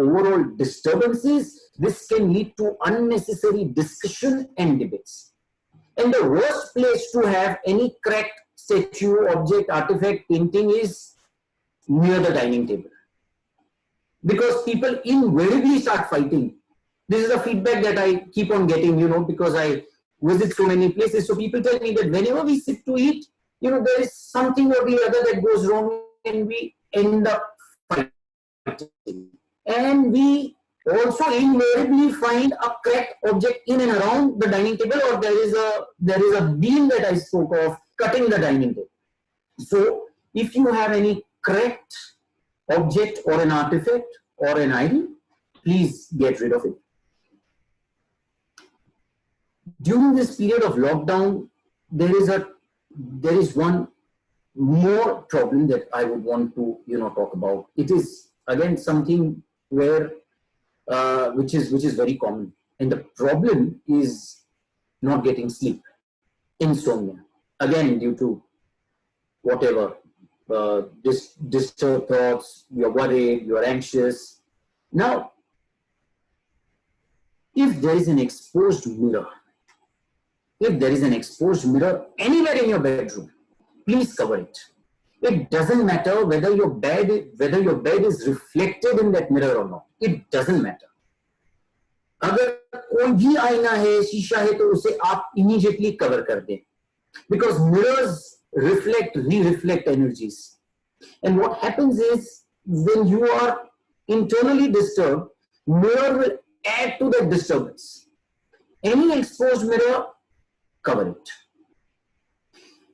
Speaker 2: overall disturbances, this can lead to unnecessary discussion and debates. And the worst place to have any cracked statue, object, artifact, painting is near the dining table. Because people invariably start fighting. This is a feedback that I keep on getting, because I visit so many places. So people tell me that whenever we sit to eat, there is something or the other that goes wrong and we end up fighting. And we also invariably find a cracked object in and around the dining table, or there is a beam that I spoke of cutting the dining table. So if you have any cracked object or an artifact or an idol, please get rid of it. During this period of lockdown, there is one more problem that I would want to talk about. It is again something where which is very common, and the problem is not getting sleep, insomnia. Again, due to whatever disturbed thoughts, you're worried, you're anxious. Now, if there is an exposed mirror, anywhere in your bedroom, please cover it. It doesn't matter whether your bed is reflected in that mirror or not. It doesn't matter. अगर कोई भी आईना है, शीशा है, तो उसे आप immediately cover कर दें. Because mirrors reflect energies. And what happens is, when you are internally disturbed, mirror will add to that disturbance. Any exposed mirror, cover it.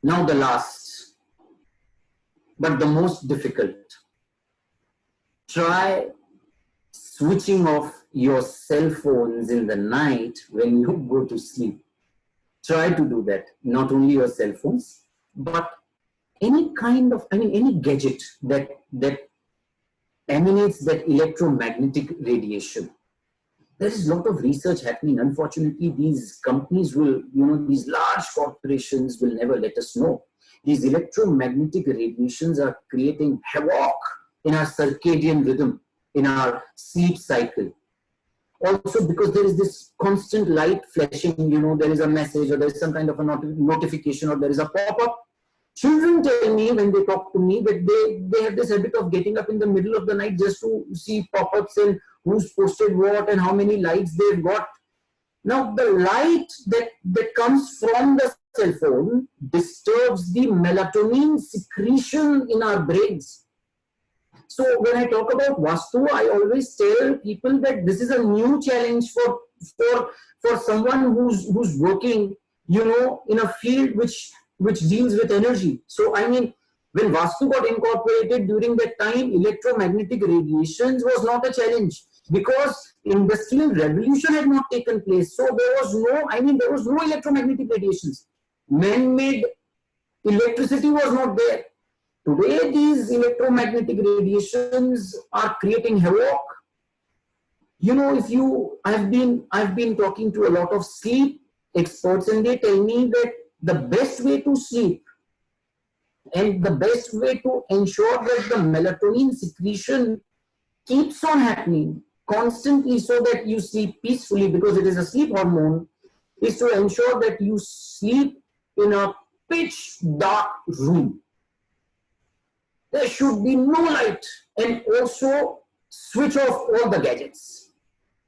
Speaker 2: Now the last, but the most difficult. Try switching off your cell phones in the night when you go to sleep. Try to do that. Not only your cell phones, but any gadget that emanates that electromagnetic radiation. There is a lot of research happening. Unfortunately, these companies these large corporations will never let us know. These electromagnetic radiations are creating havoc in our circadian rhythm, in our sleep cycle. Also, because there is this constant light flashing, there is a message, or there is some kind of a notification, or there is a pop-up. Children tell me when they talk to me that they have this habit of getting up in the middle of the night just to see pop-ups and who's posted what and how many likes they've got. Now, the light that comes from the cell phone disturbs the melatonin secretion in our brains. So when I talk about Vastu, I always tell people that this is a new challenge for someone who's working, in a field which deals with energy. So I mean, when Vastu got incorporated during that time, electromagnetic radiations was not a challenge, because industrial revolution had not taken place. So there was no electromagnetic radiations. Man-made electricity was not there. Today, these electromagnetic radiations are creating havoc. I've been talking to a lot of sleep experts, and they tell me that the best way to sleep and the best way to ensure that the melatonin secretion keeps on happening constantly so that you sleep peacefully, because it is a sleep hormone, is to ensure that you sleep in a pitch dark room. There should be no light, and also switch off all the gadgets.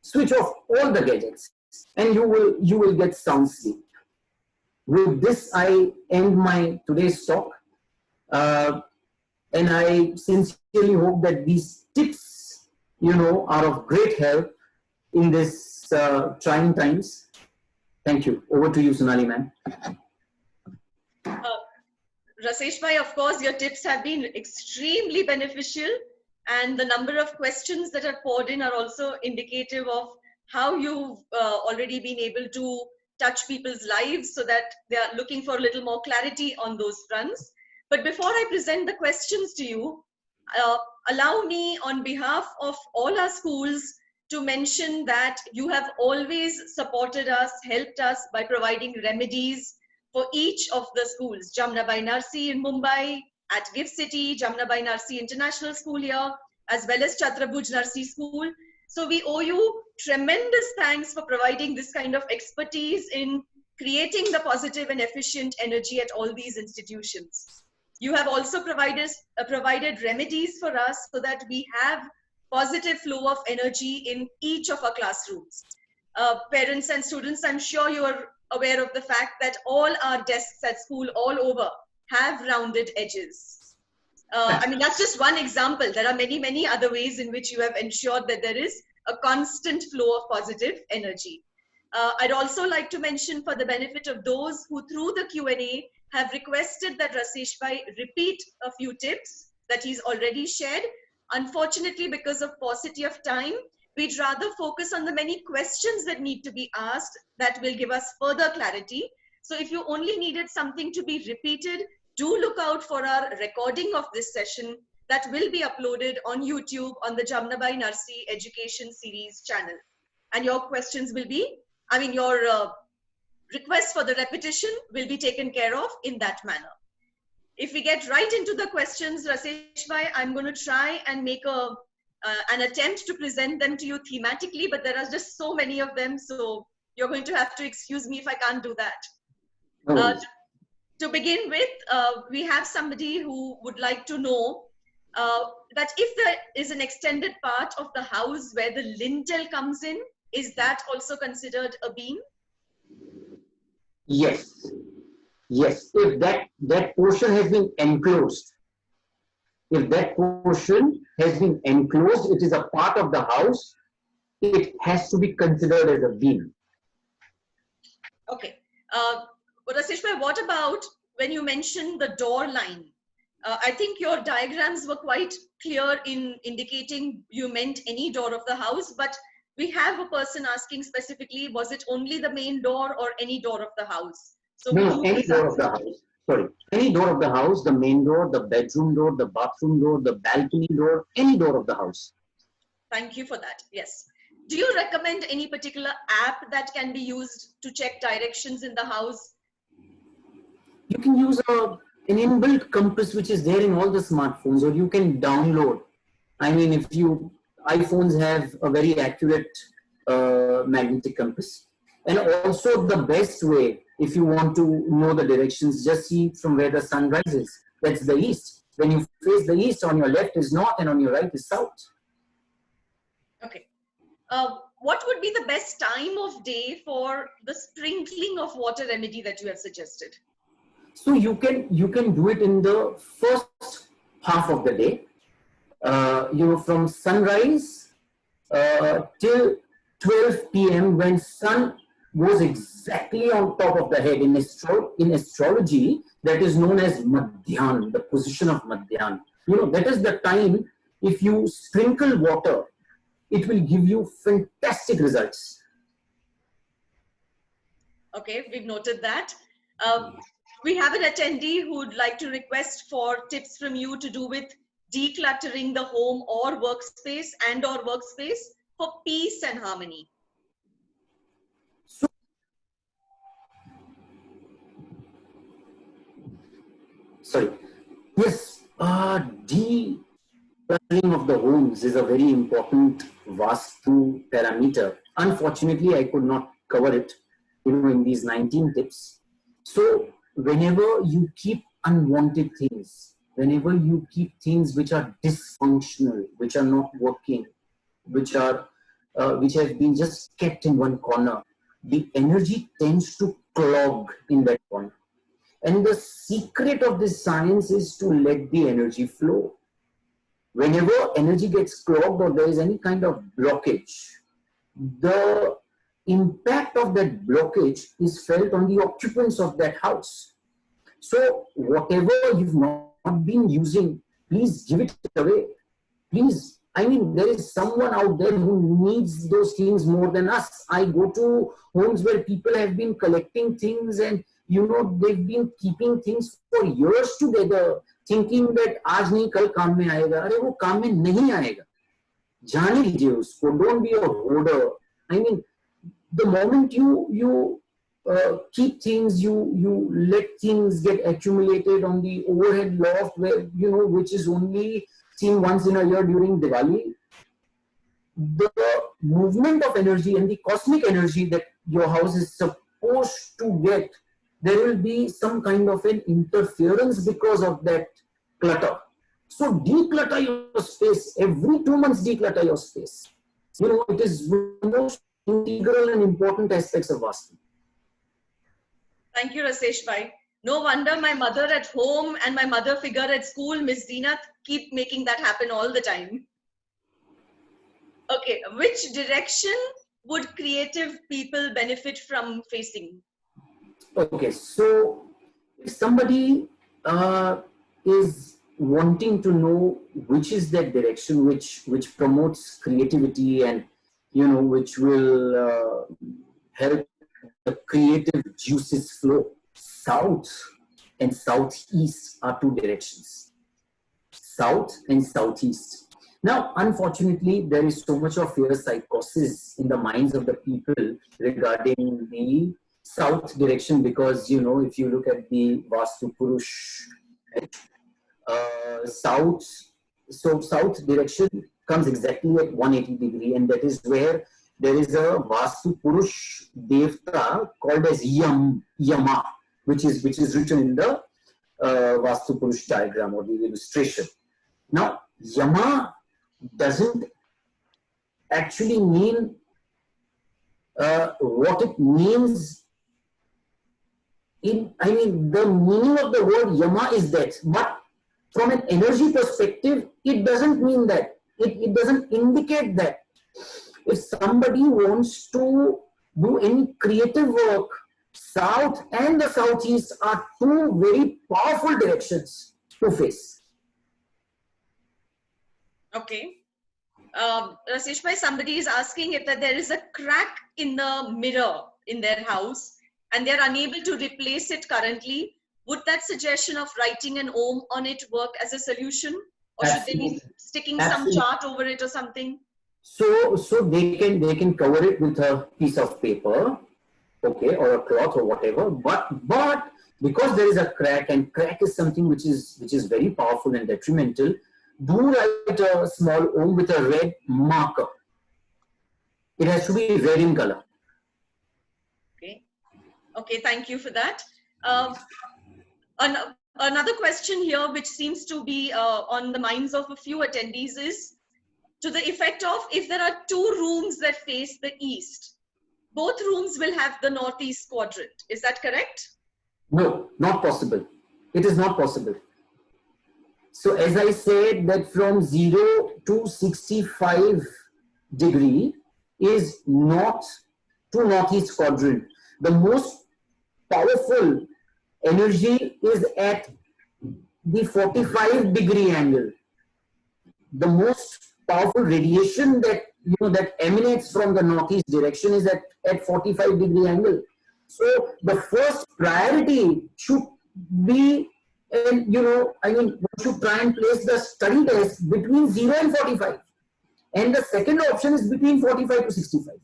Speaker 2: Switch off all the gadgets, and you will get sound sleep. With this, I end my today's talk, and I sincerely hope that these tips, are of great help in this trying times. Thank you. Over to you, Sonali ma'am.
Speaker 1: Rasesh bhai, of course, your tips have been extremely beneficial, and the number of questions that are poured in are also indicative of how you've already been able to touch people's lives so that they are looking for a little more clarity on those fronts. But before I present the questions to you, uh, allow me on behalf of all our schools to mention that you have always supported us, helped us by providing remedies for each of the schools. Jamnabai Narsee in Mumbai, at GIFT City, Jamnabai Narsee International School here, as well as Chhatrabhuj Narsee School. So we owe you tremendous thanks for providing this kind of expertise in creating the positive and efficient energy at all these institutions. You have also provided remedies for us so that we have positive flow of energy in each of our classrooms. Parents and students, I'm sure you're aware of the fact that all our desks at school all over have rounded edges. I mean, that's just one example. There are many, many other ways in which you have ensured that there is a constant flow of positive energy. I'd also like to mention, for the benefit of those who through the Q&A have requested that Rasesh bhai repeat a few tips that he's already shared. Unfortunately, because of paucity of time, we'd rather focus on the many questions that need to be asked that will give us further clarity. So if you only needed something to be repeated, do look out for our recording of this session that will be uploaded on YouTube on the Jamnabai Narsee Education Series channel. And your questions will be, your request for the repetition will be taken care of in that manner. If we get right into the questions, Rasesh bhai, I'm going to try and make an attempt to present them to you thematically, but there are just so many of them, so you're going to have to excuse me if I can't do that. To begin with, we have somebody who would like to know that if there is an extended part of the house where the lintel comes in, is that also considered a beam?
Speaker 2: Yes. Yes. If that portion has been enclosed, if that portion has been enclosed, it is a part of the house, it has to be considered as a beam.
Speaker 1: Okay. Rasesh bhai, what about when you mentioned the door line? I think your diagrams were quite clear in indicating you meant any door of the house, but we have a person asking specifically, was it only the main door or any door of the house? So
Speaker 2: no, any door of the house. Sorry, any door of the house, the main door, the bedroom door, the bathroom door, the balcony door, any door of the house.
Speaker 1: Thank you for that. Yes. Do you recommend any particular app that can be used to check directions in the house?
Speaker 2: You can use an inbuilt compass which is there in all the smartphones, or you can download. I mean, if iPhones have a very accurate magnetic compass. And also the best way, if you want to know the directions, just see from where the sun rises. That's the east. When you face the east, on your left is north and on your right is south.
Speaker 1: Okay. What would be the best time of day for the sprinkling of water remedy that you have suggested?
Speaker 2: So you can do it in the first half of the day. From sunrise till 12 p.m. when sun goes exactly on top of the head. In astrology, that is known as Madhyan, the position of Madhyan. That is the time, if you sprinkle water, it will give you fantastic results.
Speaker 1: Okay, we've noted that. We have an attendee who would like to request for tips from you to do with decluttering the home or workspace for peace and harmony.
Speaker 2: Yes, decluttering of the homes is a very important Vastu parameter. Unfortunately, I could not cover it, in these 19 tips. So, whenever you keep unwanted things, whenever you keep things which are dysfunctional, which are not working, which have been just kept in one corner, the energy tends to clog in that corner. And the secret of this science is to let the energy flow. Whenever energy gets clogged or there is any kind of blockage, the impact of that blockage is felt on the occupants of that house. So whatever you've not been using, please give it away. Please, I mean, there is someone out there who needs those things more than us. I go to homes where people have been collecting things, and they've been keeping things for years together, thinking that आज नहीं कल काम में आएगा. अरे वो काम में नहीं आएगा. जाने दीजिए उसको. Don't be a hoarder. I mean, the moment you keep things, you let things get accumulated on the overhead loft, where which is only seen once in a year during Diwali. The movement of energy and the cosmic energy that your house is supposed to get, there will be some kind of an interference because of that clutter. So declutter your space. Every 2 months, declutter your space. It is one of the most integral and important aspects of Vastu.
Speaker 1: Thank you, Rasesh Bhai. No wonder my mother at home and my mother figure at school, Miss Dina, keep making that happen all the time. Okay, which direction would creative people benefit from facing?
Speaker 2: Okay, so if somebody is wanting to know which is that direction which promotes creativity and which will help the creative juices flow, south and southeast are two directions. South and southeast. Now, unfortunately, there is so much of fear psychosis in the minds of the people regarding the south direction, because if you look at the Vastu Purush, south direction comes exactly at 180 degree, and that is where there is a Vastu Purush Devta called as Yama, which is written in the Vastu Purush diagram or the illustration. Now, Yama doesn't actually mean what it means. The meaning of the word Yama is that, but from an energy perspective, it doesn't mean that. It doesn't indicate that. If somebody wants to do any creative work, south and the southeast are two very powerful directions to face.
Speaker 1: Okay. Rasesh Bhai, somebody is asking if that there is a crack in the mirror in their house and they're unable to replace it currently. Would that suggestion of writing an Om on it work as a solution? Or should they be sticking some chart over it or something?
Speaker 2: So they can cover it with a piece of paper, okay, or a cloth or whatever. But because there is a crack, and crack is something which is very powerful and detrimental, do write a small Om with a red marker. It has to be red in color.
Speaker 1: Okay, thank you for that. Another question here, which seems to be on the minds of a few attendees, is to the effect of, if there are two rooms that face the east, both rooms will have the northeast quadrant. Is that correct?
Speaker 2: No, not possible. It is not possible. So as I said, that from 0 to 65 degree is north to northeast quadrant. The most powerful energy is at the 45 degree angle. The most powerful radiation that that emanates from the northeast direction is at 45 degree angle. So the first priority should be, and one should try and place the study desk between 0 and 45, and the second option is between 45 to 65.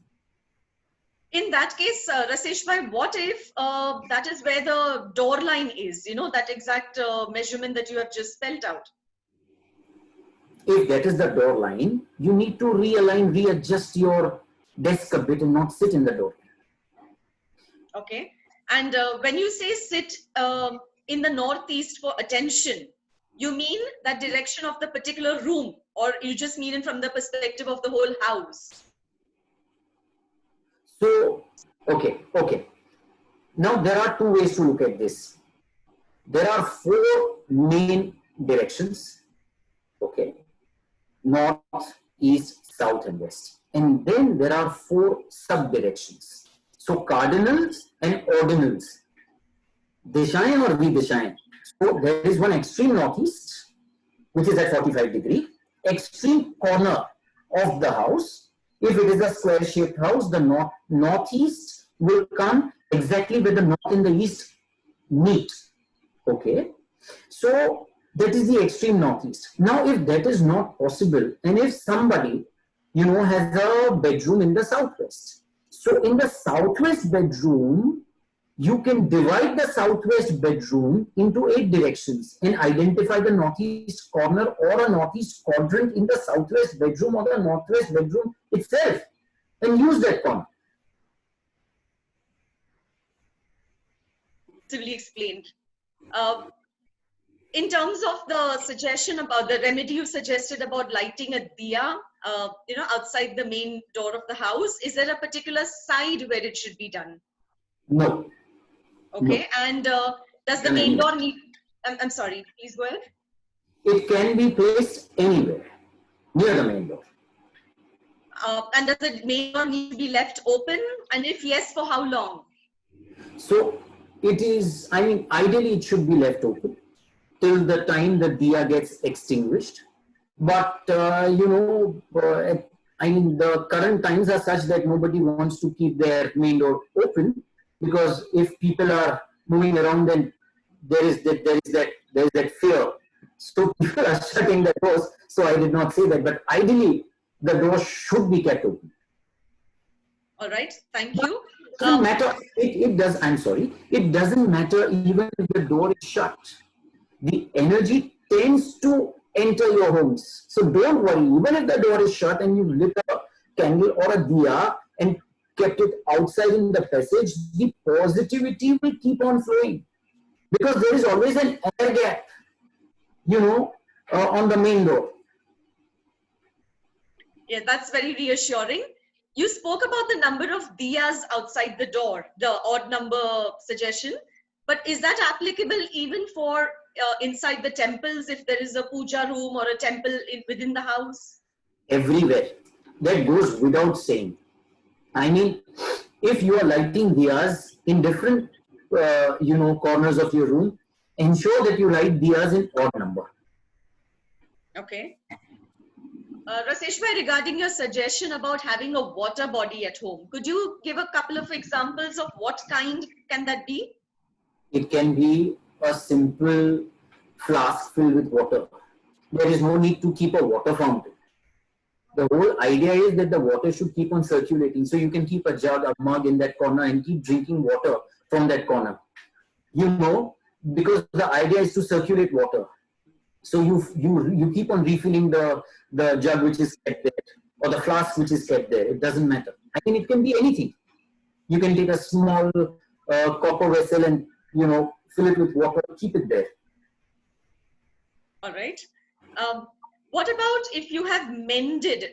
Speaker 1: In that case, Rasesh Bhai, what if that is where the door line is, that exact measurement that you have just spelled out?
Speaker 2: If that is the door line, you need to realign, readjust your desk a bit and not sit in the door.
Speaker 1: Okay. And when you say sit in the northeast for attention, you mean that direction of the particular room, or you just mean it from the perspective of the whole house?
Speaker 2: So, okay. Now there are two ways to look at this. There are four main directions. Okay. North, east, south and west. And then there are 4 sub-directions. So cardinals and ordinals, dishaएं or vidishaएं. So there is one extreme northeast, which is at 45 degree, extreme corner of the house. If it is a square shaped house, the northeast will come exactly where the north and the east meet. Okay, so that is the extreme northeast. Now, if that is not possible, and if somebody, has a bedroom in the southwest, so in the southwest bedroom, you can divide the southwest bedroom into 8 directions and identify the northeast corner or a northeast quadrant in the southwest bedroom or the northwest bedroom itself, and use that corner.
Speaker 1: Beautifully explained. In terms of the suggestion about the remedy you suggested about lighting a diya, outside the main door of the house, is there a particular side where it should be done?
Speaker 2: No.
Speaker 1: Okay,
Speaker 2: no.
Speaker 1: And does the main door need, I'm sorry, please go ahead.
Speaker 2: It can be placed anywhere near the main door.
Speaker 1: And does the main door need to be left open? And if yes, for how long?
Speaker 2: So it is, ideally it should be left open till the time the diya gets extinguished. But, the current times are such that nobody wants to keep their main door open, because if people are moving around, then there is that fear. So people are shutting the doors. So I did not say that, but ideally the door should be kept open.
Speaker 1: All right, thank you.
Speaker 2: It doesn't matter. It doesn't matter even if the door is shut. The energy tends to enter your homes. So don't worry, even if the door is shut and you lit a candle or a diya and kept it outside in the passage, the positivity will keep on flowing, because there is always an air gap, on the main door.
Speaker 1: Yeah, that's very reassuring. You spoke about the number of diyas outside the door, the odd number suggestion, but is that applicable even for inside the temples, if there is a puja room or a temple within the house?
Speaker 2: Everywhere. That goes without saying. If you are lighting diyas in different, corners of your room, ensure that you light diyas in odd number.
Speaker 1: Okay. Rasesh Bhai, regarding your suggestion about having a water body at home, could you give a couple of examples of what kind can that be?
Speaker 2: It can be a simple flask filled with water. There is no need to keep a water fountain. The whole idea is that the water should keep on circulating. So you can keep a jug, a mug in that corner and keep drinking water from that corner. Because the idea is to circulate water. So you keep on refilling the jug which is kept there, or the flask which is kept there. It doesn't matter. It can be anything. You can take a small copper vessel and fill it with water, keep it there.
Speaker 1: All right. What about if you have mended,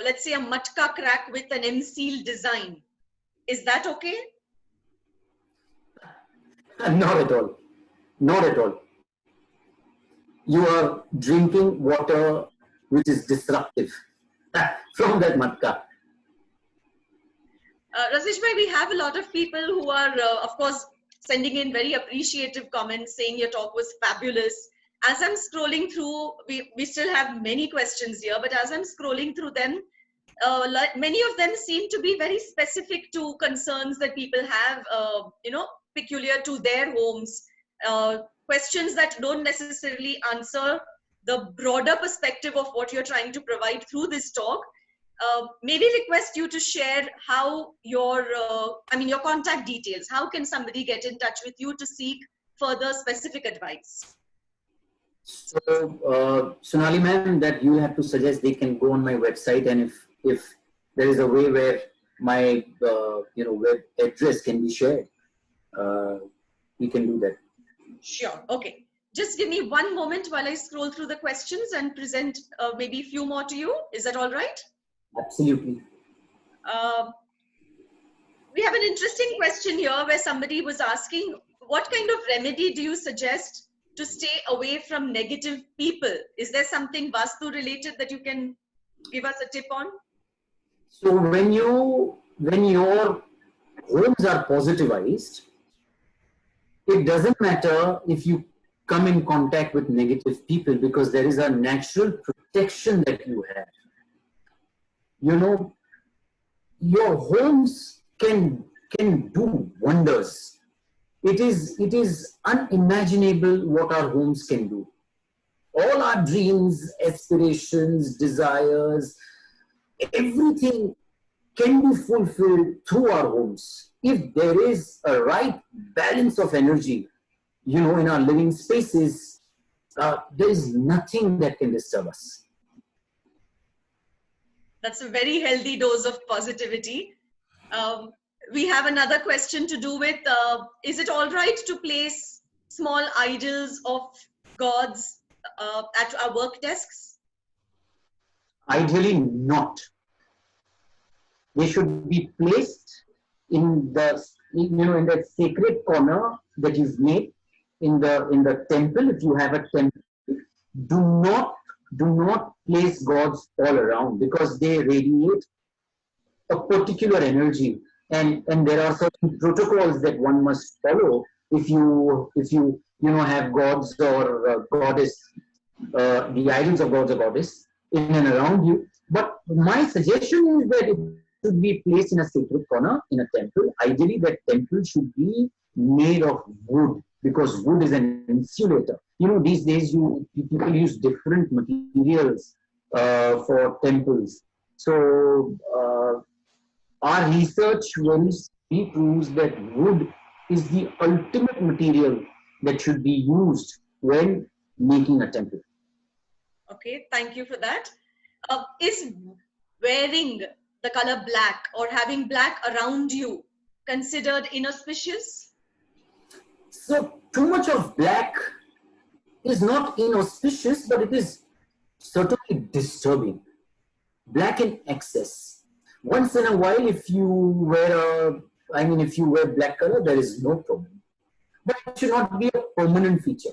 Speaker 1: let's say, a matka crack with an M-seal design? Is that okay?
Speaker 2: Not at all. Not at all. You are drinking water which is disruptive from that matka.
Speaker 1: Rasesh Bhai, we have a lot of people who are, of course, sending in very appreciative comments saying your talk was fabulous. As I'm scrolling through, we still have many questions here, but as I'm scrolling through them, many of them seem to be very specific to concerns that people have, peculiar to their homes. Questions that don't necessarily answer the broader perspective of what you're trying to provide through this talk. Maybe request you to share how your contact details. How can somebody get in touch with you to seek further specific advice?
Speaker 2: So, Sonali ma'am, that you have to suggest they can go on my website, and if there is a way where my web address can be shared, we can do that.
Speaker 1: Sure. Okay. Just give me one moment while I scroll through the questions and present maybe a few more to you. Is that all right?
Speaker 2: Absolutely.
Speaker 1: We have an interesting question here where somebody was asking, what kind of remedy do you suggest to stay away from negative people? Is there something Vastu related that you can give us a tip on?
Speaker 2: So when your homes are positivized, it doesn't matter if you come in contact with negative people, because there is a natural protection that you have. You know, your homes can do wonders. It is unimaginable what our homes can do. All our dreams, aspirations, desires, everything can be fulfilled through our homes if there is a right balance of energy, in our living spaces. There is nothing that can disturb us.
Speaker 1: That's a very healthy dose of positivity. Um, we have another question to do with, is it all right to place small idols of gods at our work desks?
Speaker 2: Ideally not. They should be placed in in that sacred corner that you've made in the temple. If you have a temple, do not place gods all around, because they radiate a particular energy, and there are certain protocols that one must follow if you have gods or goddess, the idols of gods or goddess in and around you. But my suggestion is that it should be placed in a sacred corner in a temple. Ideally, that temple should be made of wood, because wood is an insulator. These days people use different materials for temples. So our research very proves that wood is the ultimate material that should be used when making a temple.
Speaker 1: Okay, thank you for that. Is wearing the color black or having black around you considered inauspicious?
Speaker 2: So too much of black is not inauspicious, but it is certainly disturbing. Black in excess. Once in a while, if you wear black color, there is no problem. But it should not be a permanent feature.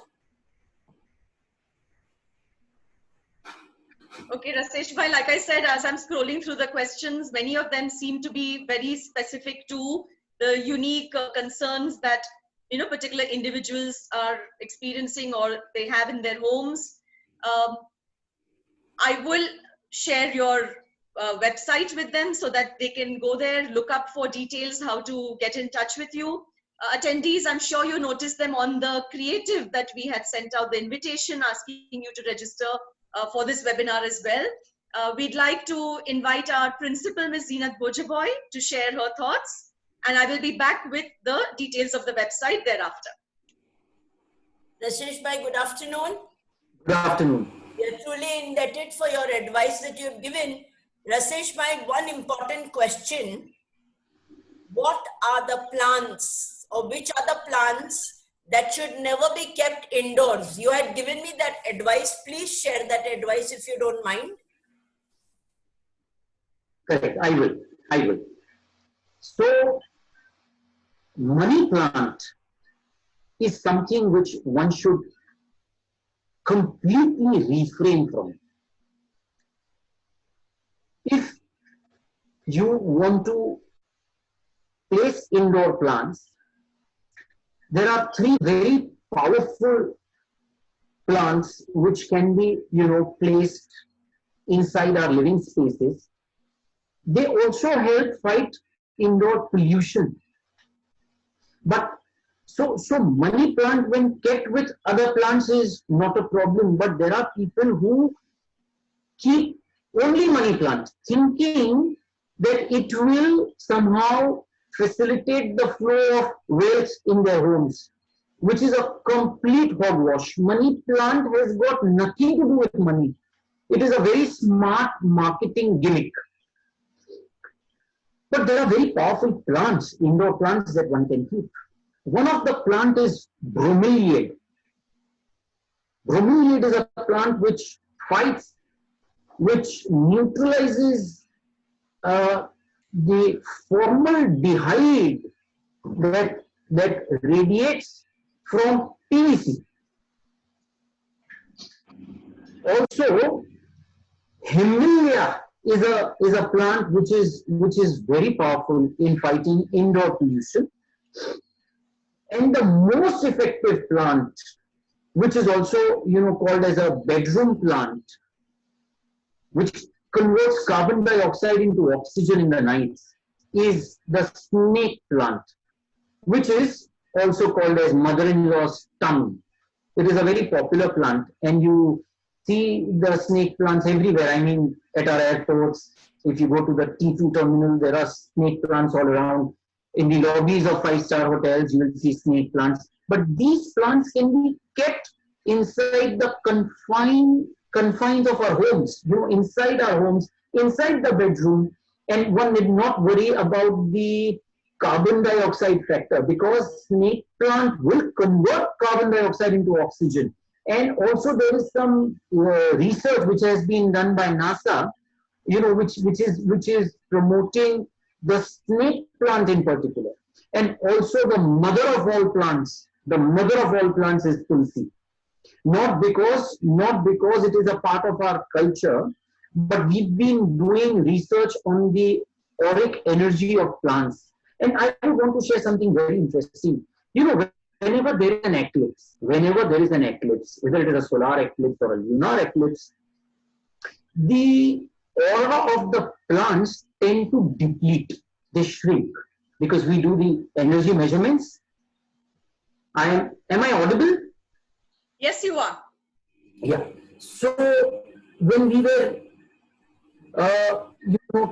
Speaker 1: Okay, Rasesh bhai, like I said, as I'm scrolling through the questions, many of them seem to be very specific to the unique concerns that particular individuals are experiencing or they have in their homes. I will share your website with them so that they can go there, look up for details, how to get in touch with you. Attendees, I'm sure you noticed them on the creative that we had sent out the invitation asking you to register for this webinar as well. We'd like to invite our principal, Ms. Zeenat Bojaboy, to share her thoughts, and I will be back with the details of the website thereafter.
Speaker 3: Rasesh bhai, good afternoon.
Speaker 2: Good afternoon.
Speaker 3: We are truly indebted for your advice that you have given. Rasesh bhai, one important question. What are the plants, or which are the plants that should never be kept indoors? You had given me that advice. Please share that advice if you don't mind.
Speaker 2: Correct. I will. So, money plant is something which one should completely refrain from. If you want to place indoor plants, there are three very powerful plants which can be, placed inside our living spaces. They also help fight indoor pollution. But so money plant when kept with other plants is not a problem. But there are people who keep only money plant, thinking that it will somehow facilitate the flow of wealth in their homes, which is a complete hogwash. Money plant has got nothing to do with money. It is a very smart marketing gimmick. But there are very powerful plants, indoor plants that one can keep. One of the plant is bromeliad. Bromeliad is a plant which neutralizes the formaldehyde that radiates from PVC. Also, Himalaya is a plant which is very powerful in fighting indoor pollution. And the most effective plant, which is also called as a bedroom plant, which converts carbon dioxide into oxygen in the night, is the snake plant, which is also called as mother-in-law's tongue. It is a very popular plant, and you see the snake plants everywhere. I mean, at our airports, if you go to the T2 terminal, there are snake plants all around. In the lobbies of five-star hotels, you will see snake plants. But these plants can be kept inside the confines of our homes, inside our homes, inside the bedroom, and one need not worry about the carbon dioxide factor, because snake plant will convert carbon dioxide into oxygen. And also there is some research which has been done by NASA, which is promoting the snake plant in particular. And also the mother of all plants is tulsi. Not because it is a part of our culture, but we've been doing research on the auric energy of plants. And I want to share something very interesting. Whenever there is an eclipse, whether it is a solar eclipse or a lunar eclipse, the aura of the plants tend to deplete, they shrink, because we do the energy measurements. Am I audible?
Speaker 1: Yes, you are.
Speaker 2: Yeah. So when we were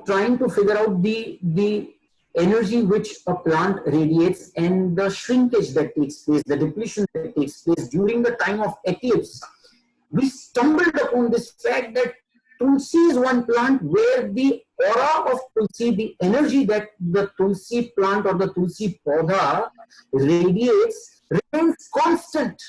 Speaker 2: trying to figure out the energy which a plant radiates and the shrinkage that takes place, the depletion that takes place during the time of eclipse, we stumbled upon this fact that tulsi is one plant where the aura of tulsi, the energy that the tulsi plant or the tulsi podha radiates, remains constant.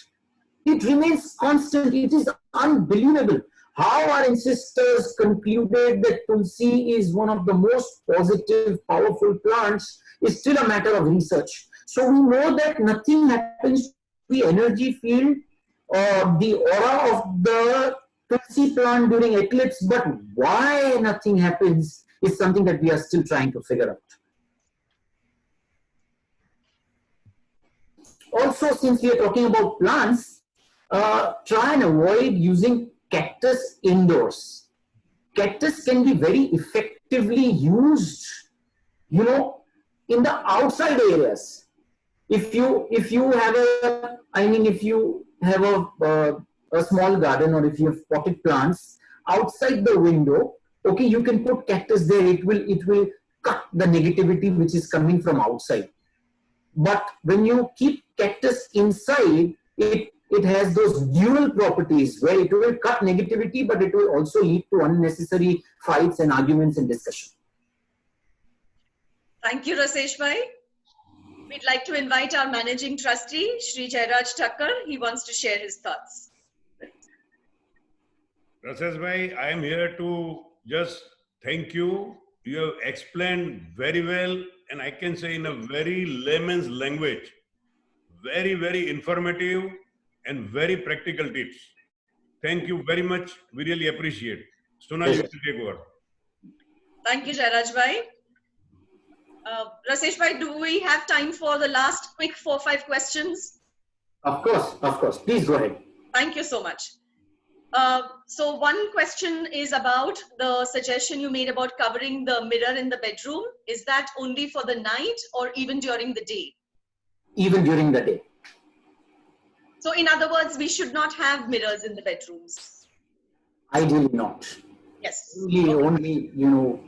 Speaker 2: It remains constant. It is unbelievable how our ancestors concluded that tulsi is one of the most positive, powerful plants is still a matter of research. So we know that nothing happens to the energy field or the aura of the tulsi plant during eclipse, but why nothing happens is something that we are still trying to figure out. Also, since we are talking about plants, try and avoid using cactus indoors. Cactus can be very effectively used, in the outside areas. If you have a small garden, or if you have potted plants outside the window, okay, you can put cactus there. It will cut the negativity which is coming from outside. But when you keep cactus inside, it has those dual properties where it will cut negativity, but it will also lead to unnecessary fights and arguments and discussion.
Speaker 1: Thank you, Rasesh Bhai. We'd like to invite our managing trustee, Shri Jairaj Thakkar. He wants to share his thoughts.
Speaker 4: Rasesh Bhai, I am here to just thank you. You have explained very well, and I can say in a very layman's language, very, very informative and very practical tips. Thank you very much. We really appreciate. Sona, you can take over.
Speaker 1: Thank you, Jairaj Bhai. Rasesh Bhai, do we have time for the last quick 4-5 questions?
Speaker 2: Of course. Please go ahead.
Speaker 1: Thank you so much. So one question is about the suggestion you made about covering the mirror in the bedroom. Is that only for the night or even during the day?
Speaker 2: Even during the day.
Speaker 1: So in other words, we should not have mirrors in the bedrooms.
Speaker 2: Ideally not.
Speaker 1: Yes.
Speaker 2: Only you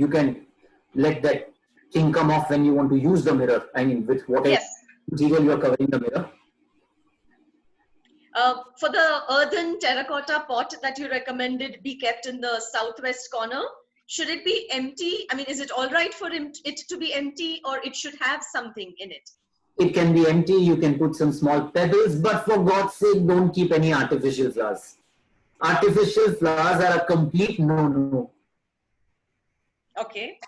Speaker 2: can let that thing come off when you want to use the mirror. With whatever material you are covering the mirror.
Speaker 1: For the earthen terracotta pot that you recommended be kept in the southwest corner, should it be empty? Is it all right for it to be empty, or it should have something in it?
Speaker 2: It can be empty. You can put some small pebbles, but for God's sake, don't keep any artificial flowers. Artificial flowers are a complete no-no.
Speaker 1: Okay.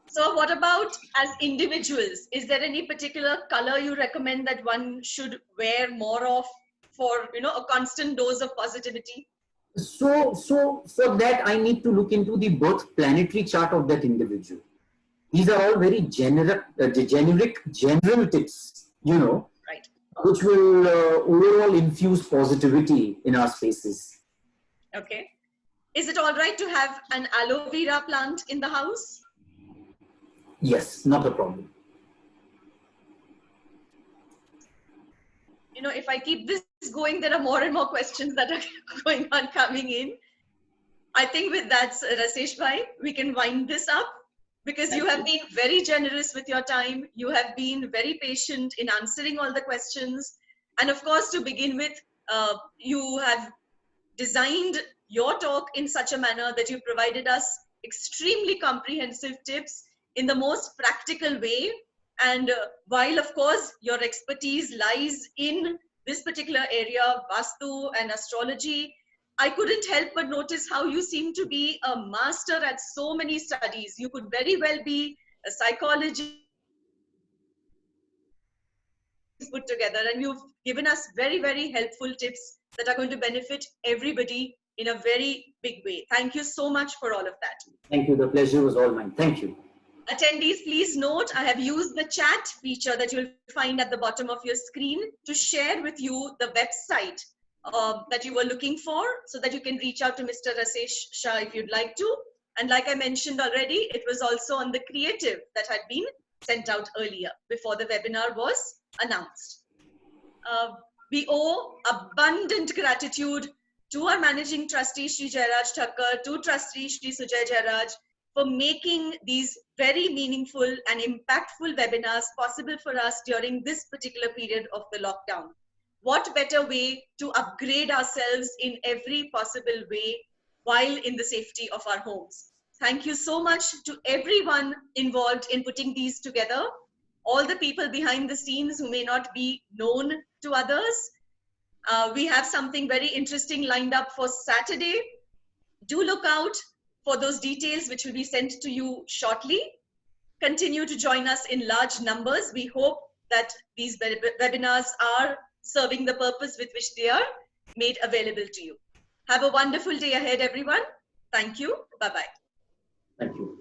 Speaker 1: So what about as individuals? Is there any particular color you recommend that one should wear more of for, a constant dose of positivity?
Speaker 2: So for that, I need to look into the birth planetary chart of that individual. These are all very general tips,
Speaker 1: Right.
Speaker 2: which will overall infuse positivity in our spaces.
Speaker 1: Okay. Is it all right to have an aloe vera plant in the house?
Speaker 2: Yes, not a problem.
Speaker 1: If I keep this going, there are more and more questions that are coming in. I think with that, Rasesh bhai, we can wind this up, because you have been very generous with your time. You have been very patient in answering all the questions. And of course, to begin with, you have designed your talk in such a manner that you provided us extremely comprehensive tips in the most practical way. And while, of course, your expertise lies in this particular area, Vastu and astrology, I couldn't help but notice how you seem to be a master at so many studies. You could very well be a psychologist put together, and you've given us very, very helpful tips that are going to benefit everybody in a very big way. Thank you so much for all of that.
Speaker 2: Thank you. The pleasure was all mine. Thank you.
Speaker 1: Attendees, please note, I have used the chat feature that you'll find at the bottom of your screen to share with you the website that you were looking for, so that you can reach out to Mr. Rasesh Shah if you'd like to. And like I mentioned already, it was also on the creative that had been sent out earlier before the webinar was announced. We owe abundant gratitude to our managing trustee, Shri Jairaj Thakkar, to trustee, Shri Sujay Jairaj, for making these very meaningful and impactful webinars possible for us during this particular period of the lockdown. What better way to upgrade ourselves in every possible way while in the safety of our homes? Thank you so much to everyone involved in putting these together, all the people behind the scenes who may not be known to others. We have something very interesting lined up for Saturday. Do look out for those details, which will be sent to you shortly. Continue to join us in large numbers. We hope that these webinars are serving the purpose with which they are made available to you. Have a wonderful day ahead, everyone. Thank you. Bye-bye.
Speaker 2: Thank you.